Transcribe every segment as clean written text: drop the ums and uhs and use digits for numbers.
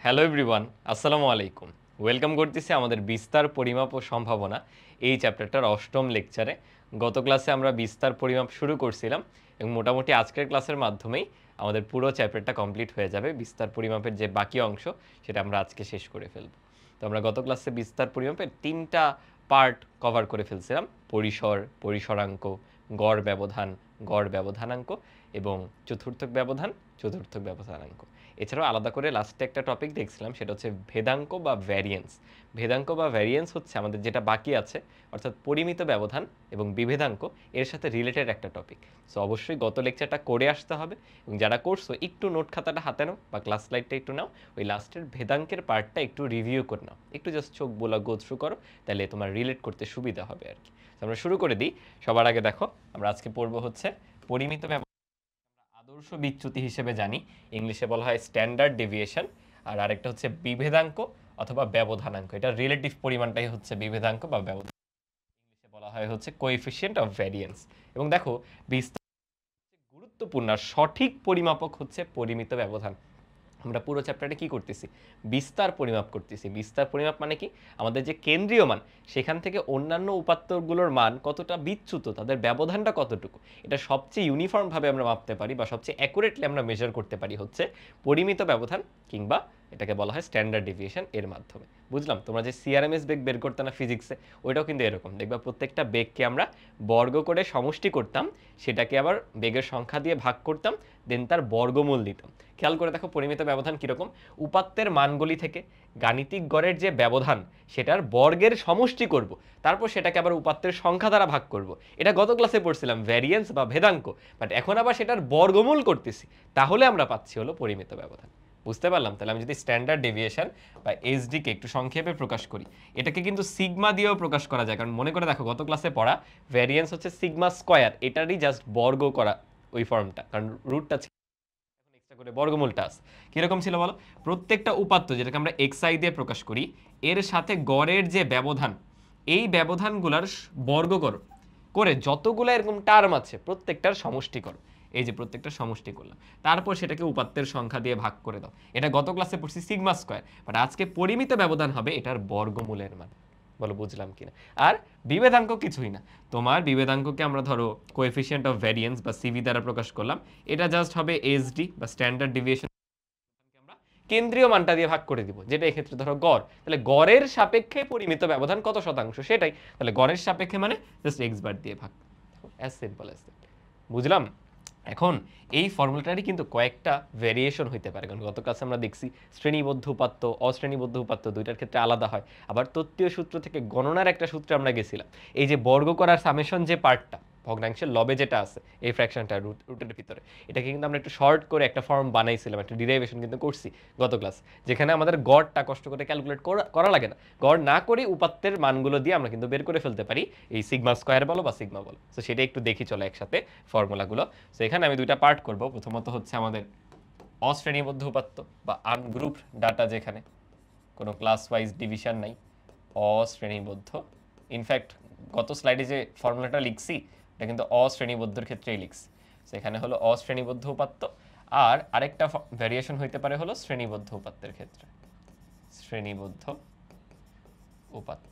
Hello everyone, আসসালামু আলাইকুম। Welcome করতেছি আমাদের বিস্তার পরিমাপ ও সম্ভাবনা এই চ্যাপ্টারটার অষ্টম লেকচারে। গত ক্লাসে আমরা বিস্তার পরিমাপ শুরু করছিলাম এবং মোটামুটি আজকের ক্লাসের মাধ্যমেই আমাদের পুরো চ্যাপ্টারটা কমপ্লিট হয়ে যাবে। বিস্তার পরিমাপের যে বাকি অংশ সেটা আমরা আজকে শেষ করে ফেলব। তো আমরা গত ক্লাসে বিস্তার পরিমাপের 3টা পার্ট কভার করে ফেলছিলাম: পরিসর, পরিসরাঙ্ক, গড় ব্যবধান, গড় ব্যবধানাঙ্ক এবং চতুর্থক ব্যবধান, চতুর্থক ব্যবধানাঙ্ক। এছাড়াও আলাদা করে লাস্টে একটা টপিক দেখছিলাম, সেটা হচ্ছে ভেদাঙ্ক বা ভ্যারিয়েন্স। ভেদাঙ্ক বা ভ্যারিয়েন্স হচ্ছে আমাদের যেটা বাকি আছে, অর্থাৎ পরিমিত ব্যবধান এবং বিভেদাঙ্ক, এর সাথে রিলেটেড একটা টপিক। সো অবশ্যই গত লেকচারটা করে আসতে হবে এবং যারা করছো একটু নোট খাতাটা হাতে নাও বা ক্লাস স্লাইডটা একটু নাও, ওই লাস্টের ভেদাঙ্কের পার্টটা একটু রিভিউ করে নাও, একটু জাস্ট চোখ বোলা গো থ্রু করো, তাহলে তোমার রিলেট করতে সুবিধা হবে আর কি। আমরা শুরু করে দিই। সবার আগে দেখো, আমরা আজকে পড়বো হচ্ছে পরিমিত ব্যবধান। আদর্শ বিচ্যুতি হিসেবে জানি, ইংলিশে বলা হয় স্ট্যান্ডার্ড ডেভিয়েশন, আর আরেকটা হচ্ছে বিভেদাঙ্ক অথবা ব্যবধানাঙ্ক। এটা রিলেটিভ পরিমাণটাই হচ্ছে বিভেদাঙ্ক বা ব্যবধান। ইংলিশে বলা হয় হচ্ছে কোএফিসিয়েন্ট অফ ভ্যারিয়েন্স। এবং দেখো, বিস্তার গুরুত্বপূর্ণ আর সঠিক পরিমাপক হচ্ছে পরিমিত ব্যবধান। আমরা পুরো চ্যাপ্টারে কি করতেছি? বিস্তার পরিমাপ করতেছি। বিস্তার পরিমাপ মানে কি? আমাদের যে কেন্দ্রীয় মান, সেখান থেকে অন্যান্য উপাত্তগুলোর মান কতটা বিচ্যুত, তাদের ব্যবধানটা কতটুকু, এটা সবচেয়ে ইউনিফর্মভাবে আমরা মাপতে পারি বা সবচেয়ে অ্যাকুরেটলি আমরা মেজার করতে পারি হচ্ছে পরিমিত ব্যবধান, কিংবা এটাকে বলা হয় স্ট্যান্ডার্ড ডেভিয়েশন এর মাধ্যমে। বুঝলাম? তোমরা যে সিআরএমএস বেগ বের করতে না ফিজিক্সে, ওইটাও কিন্তু এরকম। দেখবা প্রত্যেকটা বেগকে আমরা বর্গ করে সমষ্টি করতাম, সেটাকে আবার বেগের সংখ্যা দিয়ে ভাগ করতাম, দেন তার বর্গমূল দিতাম। খেয়াল করে দেখো পরিমিত ব্যবধান কীরকম। উপাত্তের মানগুলি থেকে গাণিতিক গড়ের যে ব্যবধান, সেটার বর্গের সমষ্টি করব, তারপর সেটাকে আবার উপাত্তের সংখ্যা দ্বারা ভাগ করব। এটা গত ক্লাসে পড়ছিলাম ভ্যারিয়েন্স বা ভেদাঙ্ক, বাট এখন আবার সেটার বর্গমূল করতেছি, তাহলে আমরা পাচ্ছি হলো পরিমিত ব্যবধান। বুঝতে পারলাম? তাহলে আমি যদি স্ট্যান্ডার্ড ডেভিয়েশন বা এসডিকে একটু সংক্ষেপে প্রকাশ করি, এটাকে কিন্তু সিগমা দিয়েও প্রকাশ করা যায়। কারণ মনে করে দেখো, গত ক্লাসে পড়া ভ্যারিয়েন্স হচ্ছে সিগমা স্কয়ার, এটারই জাস্ট বর্গ করা ওই ফর্মটা, কারণ রুটটা করে বর্গমূলটা আছে। কিরকম ছিল বলো? প্রত্যেকটা উপাত্ত যেটাকে আমরা xi দিয়ে প্রকাশ করি, এর সাথে গড়ের যে ব্যবধান, এই ব্যবধানগুলোর বর্গ করো, করে যতগুলো এরকম টার্ম আছে প্রত্যেকটার সমষ্টি করো। এই যে প্রত্যেকটা সমষ্টি করলাম, তারপর সেটাকে উপাত্তের সংখ্যা দিয়ে ভাগ করে দাও। এটা গত ক্লাসে পড়ছি সিগমা স্কয়ার, বাট আজকে পরিমিত ব্যবধান হবে এটার বর্গমূলের মান। বলো বুঝলাম কিনা? আর বিভেদাঙ্ক কিছুই না। তোমার বিভেদাঙ্ককে আমরা ধরো কোএফিসিয়েন্ট অফ ভ্যারিয়েন্স বা সিভি দ্বারা প্রকাশ করলাম, এটা জাস্ট হবে এসডি বা স্ট্যান্ডার্ড ডেভিয়েশন। আমরা কেন্দ্রীয় মানটা দিয়ে ভাগ করে দিব, যেটা এক্ষেত্রে ধরো গড়। তাহলে গড়ের সাপেক্ষে পরিমিত ব্যবধান কত শতাংশ সেটাই, তাহলে গড়ের সাপেক্ষে মানে জাস্ট এক্স বার দিয়ে ভাগ। As simple as that. বুঝলাম? এখন এই ফর্মুলাটারই কিন্তু কয়েকটা ভেরিয়েশন হইতে পারে, কারণ গত ক্লাসে আমরা দেখছি শ্রেণীবদ্ধ উপাত্ত, অশ্রেণীবদ্ধ উপাত্ত দুইটার ক্ষেত্রে আলাদা হয়। আবার তত্ত্বীয় সূত্র থেকে গণনার একটা সূত্রে আমরা গেছিলাম, এই যে বর্গ করার সামেশন যে পার্টটা, ভগ্নাংশের লবে যেটা আছে, এই ফ্র্যাকশনটা রুটের ভিতরে, এটাকে কিন্তু আমরা একটু শর্ট করে একটা ফর্ম বানাইছিলাম, একটা ডিরাইভেশন কিন্তু করছি গত ক্লাস, যেখানে আমাদের গড়টা কষ্ট করে ক্যালকুলেট করা লাগে না। গড় না করে উপাত্তের মানগুলো দিয়ে আমরা কিন্তু বের করে ফেলতে পারি, এই সিগমা স্কয়ার বলো বা সিগমা বলো। তো সেটা একটু দেখি চলো একসাথে ফর্মুলাগুলো। তো এখানে আমি দুইটা পার্ট করব। প্রথমত হচ্ছে আমাদের অশ্রেণীবদ্ধ উপাত্ত বা আনগ্রুপ ডাটা, যেখানে কোনো ক্লাস ওয়াইজ ডিভিশন নাই, অশ্রেণীবদ্ধ। ইনফ্যাক্ট গত স্লাইডে যে ফর্মুলাটা লিখছি, এটা কিন্তু অশ্রেণীবদ্ধের ক্ষেত্রেই লিখছি। সেখানে হলো অশ্রেণীবদ্ধ উপাত্ত, আর আরেকটা ভ্যারিয়েশন হইতে পারে হলো শ্রেণীবদ্ধ উপাত্তের ক্ষেত্রে, শ্রেণীবদ্ধ উপাত্ত।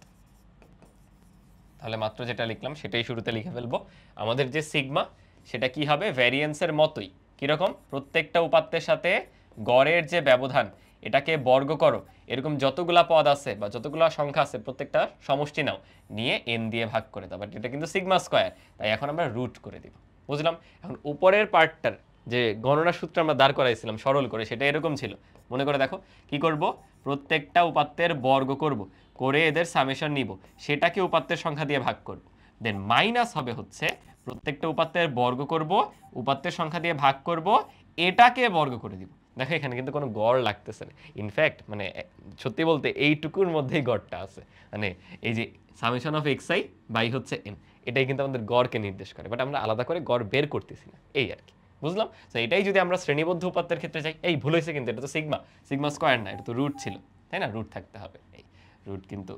তাহলে মাত্র যেটা লিখলাম সেটাই শুরুতে লিখে ফেলবো। আমাদের যে সিগমা, সেটা কি হবে? ভ্যারিয়েন্সের মতোই। কিরকম? প্রত্যেকটা উপাত্তের সাথে গড়ের যে ব্যবধান, এটাকে বর্গ করো, এরকম যতগুলা পদ আছে বা যতগুলা সংখ্যা আছে প্রত্যেকটা সমষ্টি নাও, নিয়ে এন দিয়ে ভাগ করে দাও। বাট এটা কিন্তু সিগমা স্কয়ার, তাই এখন আমরা রুট করে দিব। বুঝলাম? এখন উপরের পার্টটার যে গণনা সূত্র আমরা দাঁড় করাইছিলাম সরল করে, সেটা এরকম ছিল। মনে করে দেখো, কি করব? প্রত্যেকটা উপাত্তের বর্গ করব, করে এদের সামেশন নিব, সেটাকে উপাত্তের সংখ্যা দিয়ে ভাগ করব, দেন মাইনাস হবে হচ্ছে প্রত্যেকটা উপাত্তের বর্গ করব, উপাত্তের সংখ্যা দিয়ে ভাগ করব, এটাকে বর্গ করে দিব। দেখো এখানে কিন্তু কোনো গড় লাগতেছে না। ইনফ্যাক্ট মানে সত্যি বলতে এইটুকুর মধ্যেই গড়টা আছে, মানে এই যে summation of X I by হচ্ছে এন, এটাই কিন্তু আমাদের গড়কে নির্দেশ করে, বাট আমরা আলাদা করে গড় বের করতেছি না, এই আর কি। বুঝলাম? তো এটাই যদি আমরা শ্রেণীবদ্ধ উপাত্তের ক্ষেত্রে যাই, এই ভুল হয়েছে কিন্তু, এটা তো সিগমা, সিগমা স্কয়ার না, এটা তো রুট ছিল, তাই না? রুট থাকতে হবে, এই রুট কিন্তু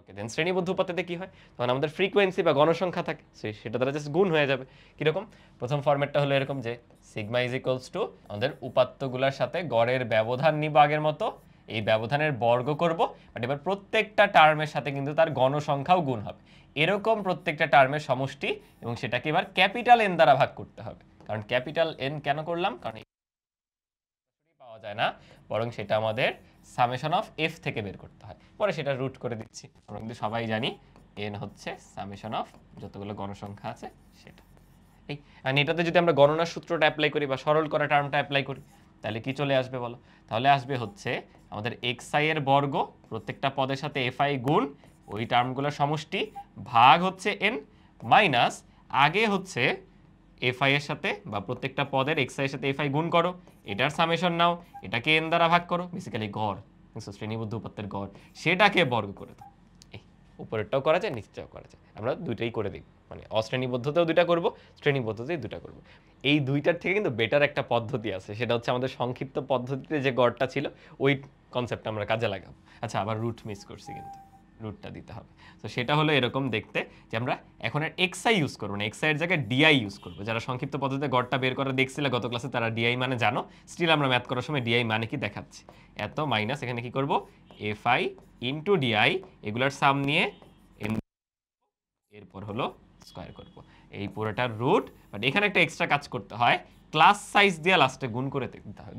ওকে, দেন শ্রেণীবদ্ধ উপাত্ততে কি হয়, তখন আমাদের ফ্রিকোয়েন্সি বা গণসংখ্যা থাকে, সেটা দ্বারা জাস্ট গুণ হয়ে যাবে। কিরকম, প্রথম ফরম্যাটটা হলো এরকম যে সিগমা ইজ ইকুয়ালস টু আমাদের উপাত্তগুলোর সাথে গড়ের ব্যবধান নিব আগের মতো, এই ব্যবধানের বর্গ করব, বাট এবার প্রত্যেকটা টার্মের সাথে কিন্তু তার গণসংখ্যাও গুণ হবে, এরকম প্রত্যেকটা টার্মের সমষ্টি, এবং সেটাকে এবার ক্যাপিটাল এন দ্বারা ভাগ করতে হবে। কারণ ক্যাপিটাল এন কেন করলাম, কারণ পাওয়া যায় না, বরং সেটা আমাদের সামেশন অফ এফ থেকে বের করতে হয়, পরে সেটা রুট করে দিচ্ছি। আমরা কিন্তু সবাই জানি এন হচ্ছে সামেশন অফ যতগুলো গণসংখ্যা আছে সেটা। এই আর এটাতে যদি আমরা গণনার সূত্রটা অ্যাপ্লাই করি বা সরল করা টার্মটা অ্যাপ্লাই করি, তাহলে কি চলে আসবে বলো, তাহলে আসবে হচ্ছে আমাদের এক্স আই এর বর্গ প্রত্যেকটা পদের সাথে এফ আই গুণ ওই টার্মগুলোর সমষ্টি ভাগ হচ্ছে এন মাইনাস আগে হচ্ছে এফ আই এর সাথে বা প্রত্যেকটা পদের এক্স আই এর সাথে এফ আই গুণ করো, এটার সামেশন নাও, এটাকে এন দ্বারা ভাগ করো, বেসিক্যালি গড়, শ্রেণীবদ্ধ উপাত্তের গড়, সেটাকে বর্গ করে দাও। এই উপরেরটাও করা যায়, নিচটাও করা যায়, আমরা দুইটাই করে দিই, মানে অশ্রেণীবদ্ধতেও দুইটা করব, শ্রেণীবদ্ধতেই দুইটা করব। এই দুইটার থেকে কিন্তু বেটার একটা পদ্ধতি আছে, সেটা হচ্ছে আমাদের সংক্ষিপ্ত পদ্ধতিতে যে গড়টা ছিল ওই কনসেপ্টটা আমরা কাজে লাগাবো। আচ্ছা, আবার রুট মিস করছি, কিন্তু রুটটা দিতে হবে। তো সেটা হলো এরকম দেখতে যে আমরা এখন আর এক্সআই ইউজ করবো না, এক্সআই এর জায়গায় ডিআই ইউজ করবো। যারা সংক্ষিপ্ত পদ্ধতিতে গড়টা বের করে দেখছিলে গত ক্লাসে, তারা ডিআই মানে জানো, স্টিল আমরা ম্যাথ করার সময় ডিআই মানে কি দেখাচ্ছি। এত মাইনাস এখানে কি করব, এফআই ইন্টু ডিআই, এগুলার সাম নিয়ে এরপর হলো স্কয়ার করব, এই পুরোটার রুট। বাট এখানে একটা এক্সট্রা কাজ করতে হয়, ক্লাস সাইজ দিয়ে লাস্টে গুণ করে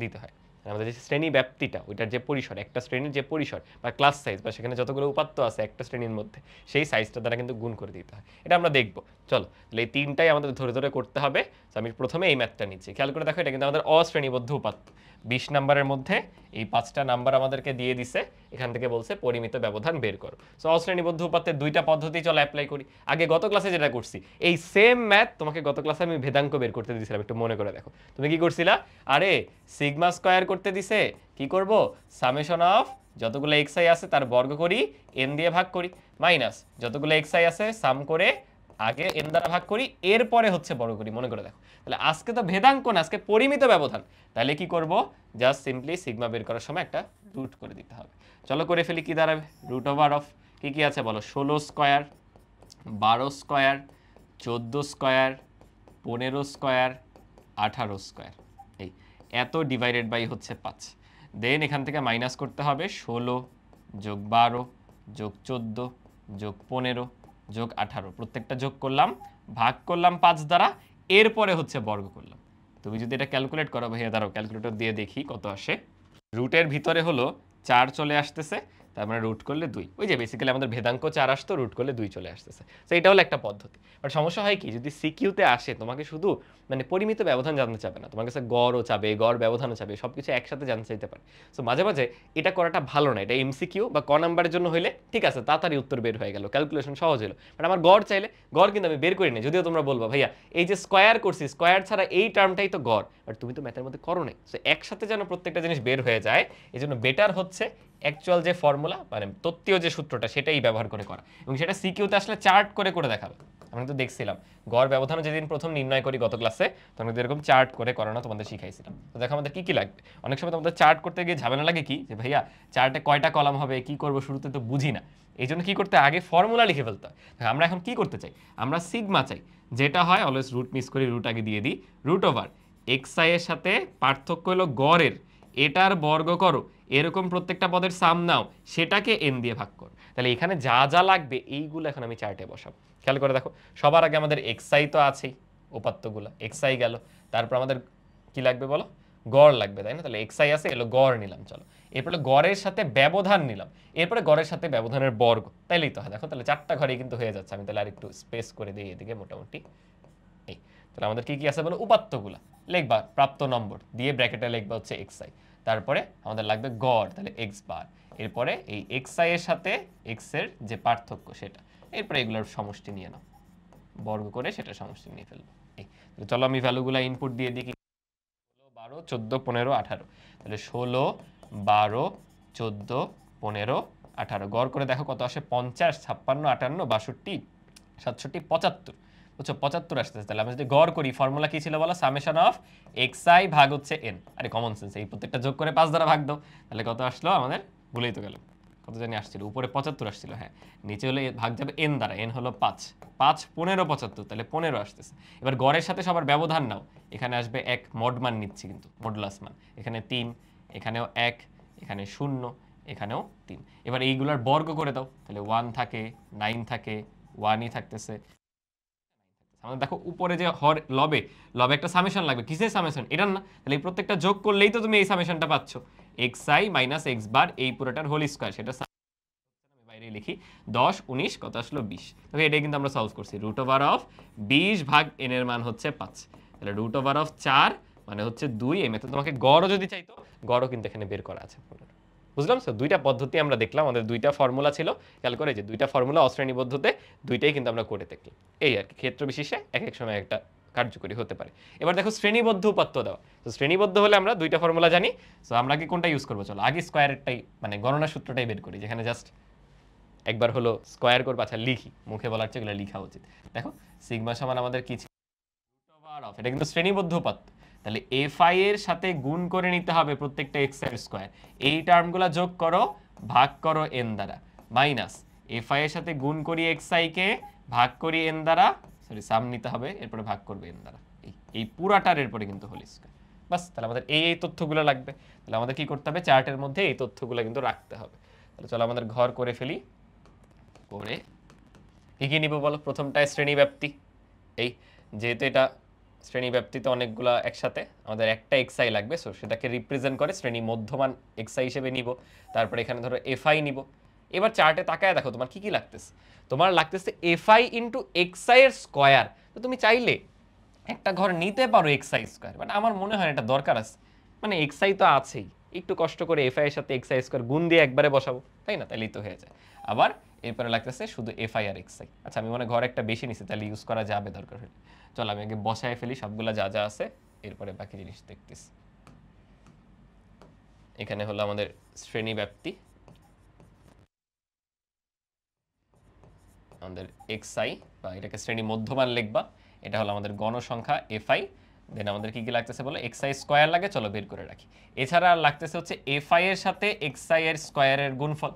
দিতে হয়। আমাদের যে শ্রেণী ব্যাপ্তিটা, ওইটার যে পরিসর, একটা শ্রেণীর যে পরিসর বা ক্লাস সাইজ বা সেখানে যতগুলো উপাত্ত আছে একটা শ্রেণীর মধ্যে, সেই সাইজটা দ্বারা কিন্তু গুণ করে দিতে হয়। এটা আমরা দেখব, চলো তাহলে এই তিনটাই আমাদের ধরে ধরে করতে হবে। তো আমি প্রথমে এই ম্যাথটা নিচ্ছি, খেয়াল করে দেখো, এটা কিন্তু আমাদের অশ্রেণীবদ্ধ উপাত্ত। 20 নাম্বারের মধ্যে এই 5টা নাম্বার আমাদেরকে দিয়ে দিছে, এখান থেকে বলছে পরিমিত ব্যবধান বের করো। সো অশ্রেণীবদ্ধ উপাত্তের দুইটা পদ্ধতি চলো অ্যাপ্লাই করি। আগে গত ক্লাসে যেটা করছি, এই সেম ম্যাথ তোমাকে গত ক্লাসে আমি ভেদাঙ্ক বের করতে দিয়েছিলাম, একটু মনে করে দেখো। তুমি কি করছিলা, আরে সিগমা স্কয়ার করতে দিছে, কি করব, সামেশন অফ যতগুলো এক্সআই আছে তার বর্গ করি, এন দিয়ে ভাগ করি, মাইনাস যতগুলো এক্সআই আছে সাম করে আগে এন দ্বারা ভাগ করি, এরপরে হচ্ছে বর্গ করি। মনে করে দেখো, তাহলে আজকে তো ভেদাঙ্ক না, আজকে পরিমিত ব্যবধান। তাহলে কি করব, জাস্ট সিম্পলি সিগমা বের করার সময় একটা রুট করে দিতে হবে। চলো করে ফেলি, কি দাঁড়াবে, রুট ওভার অফ কি কি আছে বলো, 16 square, 12 square, 14 square, 15 square, 18 square, এই এত ডিভাইডেড বাই হচ্ছে 5। দেন এখান থেকে মাইনাস করতে হবে 16 যোগ 12 যোগ 14 যোগ 15 যোগ 18, প্রত্যেকটা যোগ করলাম, ভাগ করলাম 5 দ্বারা, এরপরে হচ্ছে বর্গ করলাম। তুমি যদি এটা ক্যালকুলেট করো, ভাইয়া দাঁড়াও ক্যালকুলেটর দিয়ে দেখি কত আসে। রুটের ভিতরে হলো 4 চলে আসতেছে, তার মানে রুট করলে 2, ওই যে বেসিক্যালি আমাদের ভেদাঙ্ক 4 আসতো, রুট করলে 2 চলে আসতেছে। তো এটা হলো একটা পদ্ধতি। বাট সমস্যা হয় কি, যদি সিকিউতে আসে তোমাকে শুধু মানে পরিমিত ব্যবধান জানতে চাবে না, তোমার কাছে গড়ও চাবে, গড় ব্যবধানও চাবে, সব কিছু একসাথে জানতে চাইতে পারে। সো মাঝে মাঝে এটা করাটা ভালো না। এটা এমসিকিউ বা ক নাম্বারের জন্য হইলে ঠিক আছে, তাড়াতাড়ি উত্তর বের হয়ে গেল, ক্যালকুলেশন সহজ হলো। বাট আমার গড় চাইলে, গড় কিন্তু আমি বের করি না, যদিও তোমরা বলবো ভাইয়া এই যে স্কয়ার করছি, স্কয়ার ছাড়া এই টার্মটাই তো গড়, বাট তুমি তো ম্যাথের মধ্যে করো নাই। সো একসাথে যেন প্রত্যেকটা জিনিস বের হয়ে যায়, এই জন্য বেটার হচ্ছে অ্যাকচুয়াল যে ফর্মুলা মানে তত্ত্বীয় যে সূত্রটা সেটাই ব্যবহার করে করা, এবং সেটা সিকিউতে আসলে চার্ট করে করে দেখাবে। আমরা তো দেখছিলাম গড় ব্যবধানও যেদিন প্রথম নির্ণয় করি গত ক্লাসে, তখন কিন্তু এরকম চার্ট করে করানো তোমাদের শিখাইছিলাম। তো দেখো আমাদের কি কি লাগবে, অনেক সময় তোমাদের চার্ট করতে গিয়ে ঝামেলা লাগে কি, যে ভাইয়া চার্টে কয়টা কলাম হবে, কি করব, শুরুতে তো বুঝি না। এই জন্য কি করতে, আগে ফর্মুলা লিখে ফেলতে হয়। আমরা এখন কি করতে চাই, আমরা সিগমা চাই, যেটা হয় অলওয়েজ রুট মিস করি, রুট আগে দিয়ে দিই, রুট ওভার এক্সআই এর সাথে পার্থক্য হলো গড়ের, এটার বর্গ করো, এরকম প্রত্যেকটা পদের সাম নাও, সেটাকে এন দিয়ে ভাগ করো। তাহলে এখানে যা যা লাগবে এইগুলো এখন আমি চার্টে বসাবো। খেয়াল করে দেখো, সবার আগে আমাদের এক্সআই তো আছেই, উপাত্তগুলো এক্সআই গেল, তারপর আমাদের কি লাগবে বলো, গড় লাগবে, তাই না? তাহলে এক্সআই আছে, এলো গড় নিলাম, চলো এরপরে গড়ের সাথে ব্যবধান নিলাম, এরপরে গড়ের সাথে ব্যবধানের বর্গ, তাইলেই তো হয়। দেখো তাহলে 4টা ঘরেই কিন্তু হয়ে যাচ্ছে। আমি তাহলে আর একটু স্পেস করে দিই এদিকে, মোটামুটি এই। তাহলে আমাদের কি কি আছে বলো, উপাত্তগুলা লিখবা, প্রাপ্ত নম্বর দিয়ে ব্র্যাকেটে লিখবা হচ্ছে এক্সআই, তারপরে আমাদের লাগবে গড়, তাহলে এক্স বার, এরপরে এই এক্সআই এর সাথে এক্স এর যে পার্থক্য সেটা, এরপরে এগুলোর সমষ্টি নিয়ে নাও, বর্গ করে সেটা সমষ্টি নিয়ে ফেলবো। এই চলো আমি ভ্যালুগুলো ইনপুট দিয়ে দিই, 16 12 14 15 18, তাহলে 16 12 14 15 18, গড় করে দেখো কত আসে, 50 56 58 62 67 75, বুঝছো 75 আসতেছে। তাহলে আমরা যদি গড় করি, ফর্মুলা কি ছিল বলো, সামেশন অফ এক্সআই ভাগ হচ্ছে এন, আরে কমন সেন্স, এই প্রত্যেকটা যোগ করে 5 দ্বারা ভাগ দাও, তাহলে কত আসলো আমাদের, ভুলেই তো গেল, কত জানি আসছিল, উপরে 75 আসছিল, হ্যাঁ, নিচে হলে ভাগ যাবে n দ্বারা, n হলো 5, 5 15 75, তাহলে 15 আসতেছে। এবার গড়ের সাথে সবার ব্যবধান নাও, এখানে আসবে 1, মড মান নিচ্ছি কিন্তু, মডুলাস মান, এখানে 3, এখানেও 1, এখানে 0, এখানেও 3। এবার এইগুলার বর্গ করে দাও, তাহলে 1 থাকে, 9 থাকে, 1ই থাকতেছে। আমাদের দেখো উপরে যে হর লবে, লবে একটা সামেশন লাগবে, কিসের সামেশন, এটার না, তাহলে এই প্রত্যেকটা যোগ করলেই তো তুমি এই সামেশনটা পাচ্ছ, xi মাইনাস x বার এই পুরোটার হোল স্কয়ার, সেটা আমি বাইরে লিখি 10 19 কত আসলো 20। ওকে, এটাই কিন্তু আমরা সলভ করছি, রুট ওভার অফ 20 ভাগ n এর মান হচ্ছে 5, তাহলে রুট ওভার অফ 4 মানে হচ্ছে 2। এই মেথড তোমাকে গড়ও যদি চাইতো, গড়ও কিন্তু এখানে বের করা আছে। বুঝলাম স্যার, দুইটা পদ্ধতি আমরা দেখলাম, আমাদের দুইটা ফর্মুলা ছিল, খেয়াল করে যে দুইটা ফর্মুলা অশ্রেণীবদ্ধতে দুইটাই কিন্তু আমরা করে দেখলাম। এই আর কি, ক্ষেত্র বিশেষে এক এক সময় একটা কার্যকরী হতে পারে। এবার দেখো শ্রেণীবদ্ধ উপাত্ত দেওয়া, তো শ্রেণীবদ্ধ হলে আমরা দুইটা ফর্মুলা জানি, তো আমরা কি কোনটা ইউজ করবো, চলো আগে স্কোয়ারেরটাই মানে গণনা সূত্রটাই বের করি, যেখানে জাস্ট একবার হলো স্কোয়ার করবো, আচ্ছা লিখি, মুখে বলার চেয়ে এগুলো লিখা উচিত। দেখো সিগমা সমান আমাদের কি ছিল, এটা কিন্তু শ্রেণীবদ্ধ উপাত্ত, তাহলে fi এর সাথে গুণ করে নিতে হবে প্রত্যেকটা x এর স্কয়ার, এই টার্মগুলো যোগ করো, ভাগ করো n দ্বারা, মাইনাস fi এর সাথে গুণ করি xi কে, ভাগ করি n দ্বারা, সরি সাম নিতে হবে, এরপরে ভাগ করবে n দ্বারা, এই পুরাটার এরপরে কিন্তু হোল স্কয়ার। বাস, তাহলে আমাদের এই তথ্যগুলো লাগবে, তাহলে আমাদের কি করতে হবে, চার্টের মধ্যে এই তথ্যগুলো কিন্তু রাখতে হবে। তাহলে চলো আমাদের ঘর করে ফেলি, করে কি কি নিব বলো, প্রথমটায় শ্রেণী ব্যাপ্তি, এই যেহেতু এটা শ্রেণী ব্যাপ্তিতে অনেকগুলো একসাথে, আমাদের একটা xi লাগবে, সো সেটাকে রিপ্রেজেন্ট করে শ্রেণী মধ্যমান xi হিসেবে নিব। তারপরে এখানে ধরো fi নিব। এবার চার্টে তাকায় দেখো তোমার কি কি লাগতেছে, তোমার লাগতেছে fi ইন্টু xi এর স্কয়ার। তো তুমি চাইলে একটা ঘর নিতে পারো xi স্কয়ার, বাট আমার মনে হয় এটা দরকার আছে, মানে xi তো আছেই, একটু কষ্ট করে fi এর সাথে xi স্কয়ার গুণ দিয়ে একবারে বসাবো, তাই না, তাহলেই তো হয়ে যায়। আবার এরপরে লাগতেছে শুধু fi আর xi। আচ্ছা আমি মনে ঘর একটা বেশি নিছি, তাহলে ইউজ করা যাবে দরকার হলে। চলো আমি আগে বসায় ফেলি সবগুলা যা যা আছে, এরপরে বাকি জিনিস দেখতেছি। এখানে হলো আমাদের শ্রেণী ব্যাপ্তি, আমাদের xi বা এটাকে শ্রেণী মধ্যমান লিখবা, এটা হলো আমাদের গণসংখ্যা fi। দেন আমাদের কি কি লাগতেছে বলো, xi স্কয়ার লাগে, চলো বের করে রাখি। এছাড়া আর লাগতেছে হচ্ছে fi এর সাথে xi এর স্কয়ারের গুণফল,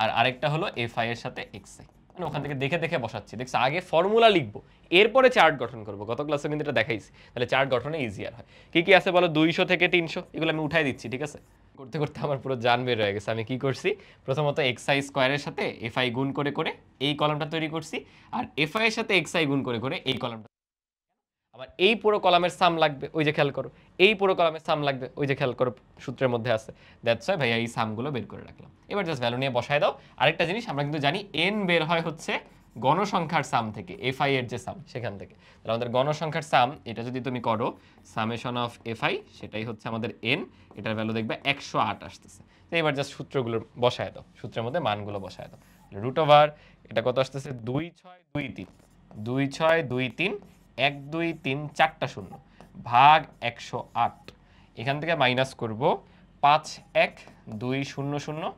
আর আরেকটা হলো fi এর সাথে xi, মানে ওখান থেকে দেখে দেখে বসাচ্ছি, দেখছি আগে ফর্মুলা লিখবো, এরপরে চার্ট গঠন করবো, গত ক্লাসে কিন্তু এটা দেখাইছি, তাহলে চার্ট গঠনে ইজিয়ার হয়। কি কি আছে বলো, 200 থেকে 300, এগুলো আমি উঠাই দিচ্ছি, ঠিক আছে। করতে করতে আমার পুরো জান বের হয়ে গেছে। আমি কি করছি, প্রথমত xi স্কয়ারের সাথে fi গুণ করে করে এই কলামটা তৈরি করছি, আর fi এর সাথে xi গুণ করে করে এই কলামটা, আবার এই পুরো কলামের সাম লাগবে, ওই যে খেয়াল করো, এই পুরো কলামের সাম লাগবে, ওই যে খেয়াল করো সূত্রের মধ্যে আছে, দ্যাটস ওয়াই ভাইয়া এই সামগুলো বের করে রাখলাম। এবার জাস্ট ভ্যালু নিয়ে বসায় দাও। আরেকটা জিনিস আমরা কিন্তু জানি n বের হয় হচ্ছে গণসংখ্যার সাম থেকে, fi এর যে সাম সেখান থেকে, তাহলে আমাদের গণসংখ্যার সাম এটা যদি তুমি করো সামেশন অফ fi, সেটাই হচ্ছে আমাদের n, এটার ভ্যালু দেখবে 108 আসতেছে। তো এবার জাস্ট সূত্রগুলো বসায় দাও, সূত্রের মধ্যে মানগুলো বসায় দাও, রুট ওভার এটা কত আসতেছে 2623, 2623, 1 2 3 4টা শূন্য, ভাগ 108, এখান থেকে মাইনাস করব 5 1 2 0 0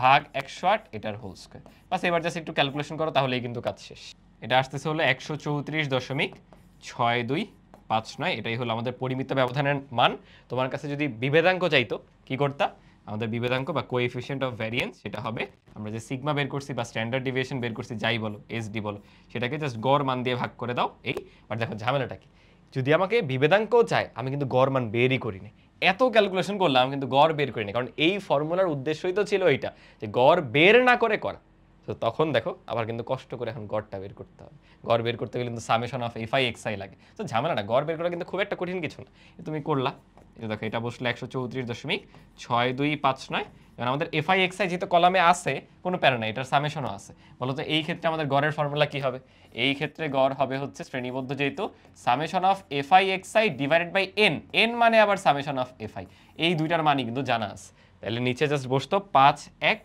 ভাগ 108, এটার হোল স্কয়ার। বাস এবার জাস্ট একটু ক্যালকুলেশন করো, তাহলেই কিন্তু কাজ শেষ। এটা আসতেছে হলো 134.6259, এটাই হলো আমাদের পরিমিত ব্যবধানের মান। তোমার কাছে যদি বিভেদাঙ্ক চাইতো, কি করতা, আমাদের বিভেদাঙ্ক বা কোএফিসিয়েন্ট অফ ভ্যারিয়েন্স, সেটা হবে আমরা যে সিগমা বের করছি বা স্ট্যান্ডার্ড ডিভিয়েশন বের করছি, যাই বলো এসডি বলো, সেটাকে জাস্ট গড় মান দিয়ে ভাগ করে দাও। এই আর দেখো ঝামেলাটা কি, যদি আমাকে বিভেদাঙ্কও চায়, আমি কিন্তু গড় মান বেরই করিনি, এত ক্যালকুলেশন করলাম কিন্তু গড় বের করিনি, কারণ এই ফর্মুলার উদ্দেশ্যই তো ছিল এইটা, যে গড় বের না করে করা। তো তখন দেখো আবার কিন্তু কষ্ট করে এখন গড়টা বের করতে হবে, গড় বের করতে গেলে কিন্তু সামেশন অফ fi xi লাগে। তো ঝামেলাটা, গড় বের করা কিন্তু খুব একটা কঠিন কিছু না, তুমি করলা, এই দেখো এটা বসলে 134.6259। এবং আমাদের fi xi যেহেতু কলামে আছে, কোনো প্যারা নাই, এটার সামেশনও আছে। বলো তো এই ক্ষেত্রে আমাদের গড়ের ফর্মুলা কি হবে, এই ক্ষেত্রে গড় হবে হচ্ছে শ্রেণীবদ্ধ যেহেতু, summation of fi xi divided by n, n মানে আবার সামেশন অফ fi, এই দুইটার মানই কিন্তু জানা আছে। তাহলে নিচে জাস্ট বসতো 5 1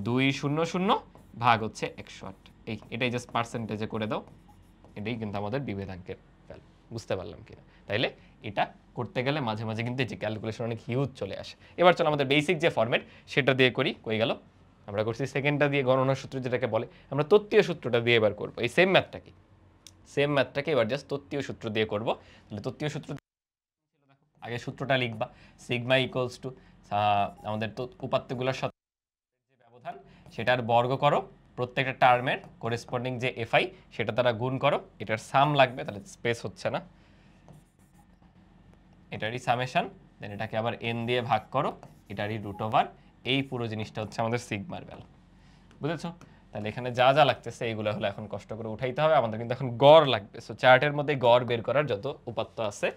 2 0 0 ভাগ হচ্ছে 108, এটাই জাস্ট পার্সেন্টেজে করে দাও, এটাই কিন্তু আমাদের বিভেদাঙ্কের ভ্যালু। বুঝতে পারলাম কিনা, তাইলে এটা করতে গেলে মাঝে মাঝে কিন্তু যে ক্যালকুলেশন অনেক হিউজ চলে আসে। এবার চলো আমাদের বেসিক যে ফরম্যাট সেটা দিয়ে করি, কই গেল, আমরা করছি সেকেন্ডটা দিয়ে গণনার সূত্র যেটাকে বলে, আমরা তত্ত্বীয় সূত্রটা দিয়ে এবার করবো, এই সেম ম্যাথটাকে এবার জাস্ট তত্ত্বীয় সূত্র দিয়ে করবো। তাহলে তত্ত্বীয় সূত্র, আগে সূত্রটা লিখবা, সিগমা ইকুয়ালস টু আমাদের তো উপাত্তগুলোর সাথে সেটার বর্গ করো, প্রত্যেকটা টার্মের করেসপন্ডিং যে এফআই সেটা দ্বারা গুণ করো, এটার সাম লাগবে, তাহলে স্পেস হচ্ছে না, এটারই সামেশন, দেন এটাকে আবার এন দিয়ে ভাগ করো, এটারই রুট ওভার, এই পুরো জিনিসটা হচ্ছে আমাদের সিগমার ভ্যালু। বুঝেছো? তাহলে এখানে যা যা লাগতেছে এইগুলো হলো এখন কষ্ট করে উঠাইতে হবে আমাদের, কিন্তু এখন গড় লাগবে। সো চার্টের মধ্যে গড় বের করার যত উপাত্ত আছে,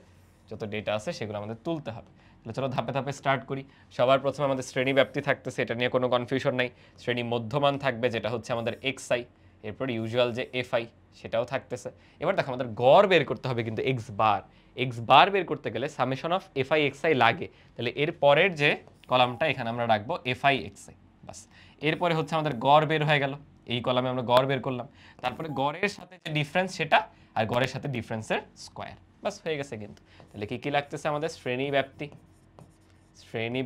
যত ডেটা আছে, সেগুলো আমাদের তুলতে হবে। তাহলে চলো ধাপে ধাপে স্টার্ট করি। সবার প্রথমে আমাদের শ্রেণী ব্যাপ্তি থাকতেছে, এটা নিয়ে কোনো কনফিউশন নাই। শ্রেণী মধ্যমান থাকবে, যেটা হচ্ছে আমাদের এক্স আই, এরপর ইউজুয়াল যে এফ আই সেটাও থাকতেছে। এবার দেখো আমাদের গড় বের করতে হবে, কিন্তু এক্স বার বের করতে গেলে summation of F I x I লাগে। তাহলে এর পরের যে কলামটা এখানে আমরা রাখবো এফ আই এক্স আই, বাস। এরপরে হচ্ছে আমাদের গড় বের হয়ে গেল, এই কলামে আমরা গড় বের করলাম। তারপরে গড়ের সাথে যে ডিফারেন্স সেটা, আর গড়ের সাথে ডিফারেন্সের স্কোয়ার, বাস হয়ে গেছে। কিন্তু তাহলে কি কি লাগতেছে আমাদের? শ্রেণী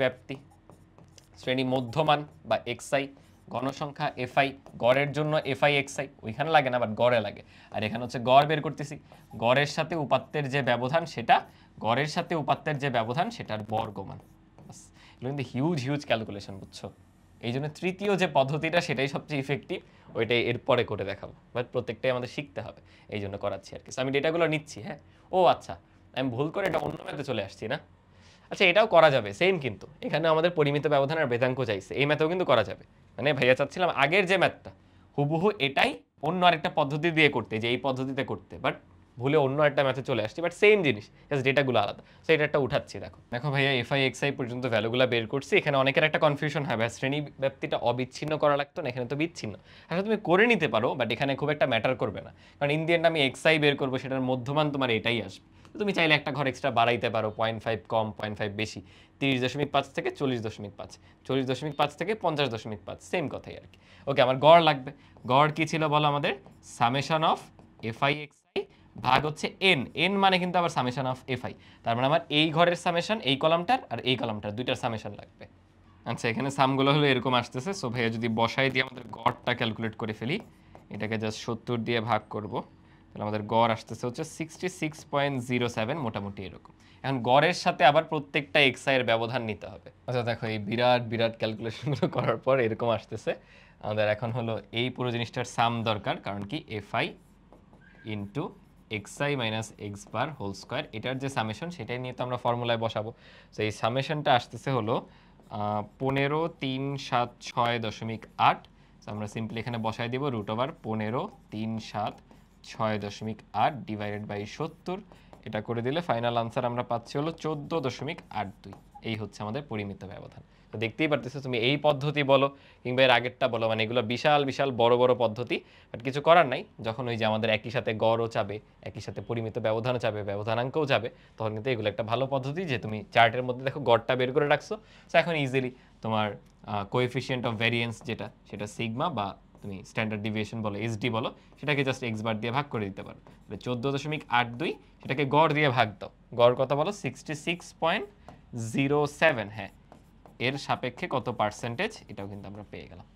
ব্যাপ্তি, শ্রেণী মধ্যমান বা এক্সআই, গণসংখ্যা এফআই, গড়ের জন্য এফআই এক্সআই ওইখানে লাগে না, বাট গড়ে লাগে। আর এখানে হচ্ছে গড় বের করতেছি, গড়ের সাথে উপাত্তের যে ব্যবধান সেটা, গড়ের সাথে উপাত্তের যে ব্যবধান সেটার বর্গমান। বাস, এগুলো কিন্তু হিউজ ক্যালকুলেশন, বুঝছো? এই জন্য তৃতীয় যে পদ্ধতিটা সেটাই সবচেয়ে ইফেক্টিভ, ওইটাই এরপরে করে দেখাবো, বাট প্রত্যেকটাই আমাদের শিখতে হবে, এই জন্য করাচ্ছি আর কি। আমি ডেটাগুলো নিচ্ছি, হ্যাঁ। ও আচ্ছা, আমি ভুল করে এটা অন্য ম্যাথে চলে আসছি না। আচ্ছা, এটাও করা যাবে, সেম, কিন্তু এখানে আমাদের পরিমিত ব্যবধান আর বেদাঙ্ক চাইছে, এই ম্যাথেও কিন্তু করা যাবে। মানে ভাইয়া চাচ্ছিলাম আগের যে ম্যাথটা হুবহু এটাই অন্য আরেকটা পদ্ধতি দিয়ে করতে, যে এই পদ্ধতিতে করতে, বাট ভুলে অন্য একটা ম্যাথে চলে আসছি, বাট সেম জিনিস, জাস্ট ডেটাগুলো আলাদা। সো এটা একটা উঠাচ্ছি, দেখো দেখো ভাইয়া এফআই এক্সআই পর্যন্ত ভ্যালুগুলো বের করছি। এখানে অনেকের একটা কনফিউশন হয়, ভাই শ্রেণী ব্যাপ্তিটা অবিচ্ছিন্ন করা লাগতো না, এখানে তো বিচ্ছিন্ন। আসলে তুমি করে নিতে পারো, বাট এখানে খুব একটা ম্যাটার করবে না, কারণ ইন দি এন্ড আমি এক্সআই বের করবো, সেটার মধ্যমান তোমার এটাই আসবে। তো তুমি চাইলে একটা ঘর এক্সট্রা বাড়াইতে পারো, 0.5 কম 0.5 বেশি, 30.5 থেকে 40.5, 40.5 থেকে 50.5, সেম কথাই আর কি। ওকে, আমার গড় লাগবে। গড় কি ছিল বলো আমাদের? সামেশন অফ এফআই এক্সআই ভাগ হচ্ছে এন মানে কিন্তু আবার সামেশন অফ এফআই, তার মানে আমার এই ঘরের সামেশন, এই কলামটার আর এই কলামটার দুইটার সামেশন লাগবে। আচ্ছা, এখানে সামগুলো হলো এরকম আসতেছে। সো ভাইয়া যদি বসাই দিয়ে আমাদের গড়টা ক্যালকুলেট করে ফেলি, এটাকে জাস্ট 70 দিয়ে ভাগ করব, তাহলে আমাদের গড় আসতেছে হচ্ছে 66.07, মোটামুটি এরকম। এখন গড়ের সাথে আবার প্রত্যেকটা এক্সআই এর ব্যবধান নিতে হবে। আচ্ছা দেখো, এই বিরাট ক্যালকুলেশনগুলো করার পর এরকম আসতেছে। আমাদের এখন হলো এই পুরো জিনিসটার সাম দরকার, কারণ কি F I into X I minus X bar whole square, এটার যে সামেশন সেটাই নিয়ে তো আমরা ফর্মুলায় বসাবো। তো এই সামেশনটা আসতেছে হলো 15,376.8। আমরা সিম্পলি এখানে বসাই দিব রুট ওভার 15,376.8 ডিভাইডেড বাই 70। এটা করে দিলে ফাইনাল আনসার আমরা পাচ্ছি হলো 14.82। এই হচ্ছে আমাদের পরিমিত ব্যবধান। তো দেখতেই পারতেছো, তুমি এই পদ্ধতি বলো কিংবা এর আগেরটা বলো, মানে এগুলো বিশাল বড় পদ্ধতি, বাট কিছু করার নাই। যখন ওই যে আমাদের একই সাথে গড়ও চাবে, একই সাথে পরিমিত ব্যবধানও চাবে, ব্যবধানাঙ্কও চাবে, তখন কিন্তু এগুলো একটা ভালো পদ্ধতি, যে তুমি চার্টের মধ্যে দেখো গড়টা বের করে রাখছো। সো এখন ইজিলি তোমার কোএফিসিয়েন্ট অফ ভ্যারিয়েন্স যেটা, সেটা সিগমা বা তুমি স্ট্যান্ডার্ড ডিভিয়েশন বলো, এসডি বলো, সেটাকে জাস্ট এক্স বার দিয়ে ভাগ করে দিতে পারো। 14.82, সেটাকে গড় দিয়ে ভাগ দাও। গড় কত বলো? 66.07। হ্যাঁ, এর সাপেক্ষে কত পার্সেন্টেজ, এটাও কিন্তু আমরা পেয়ে গেলাম।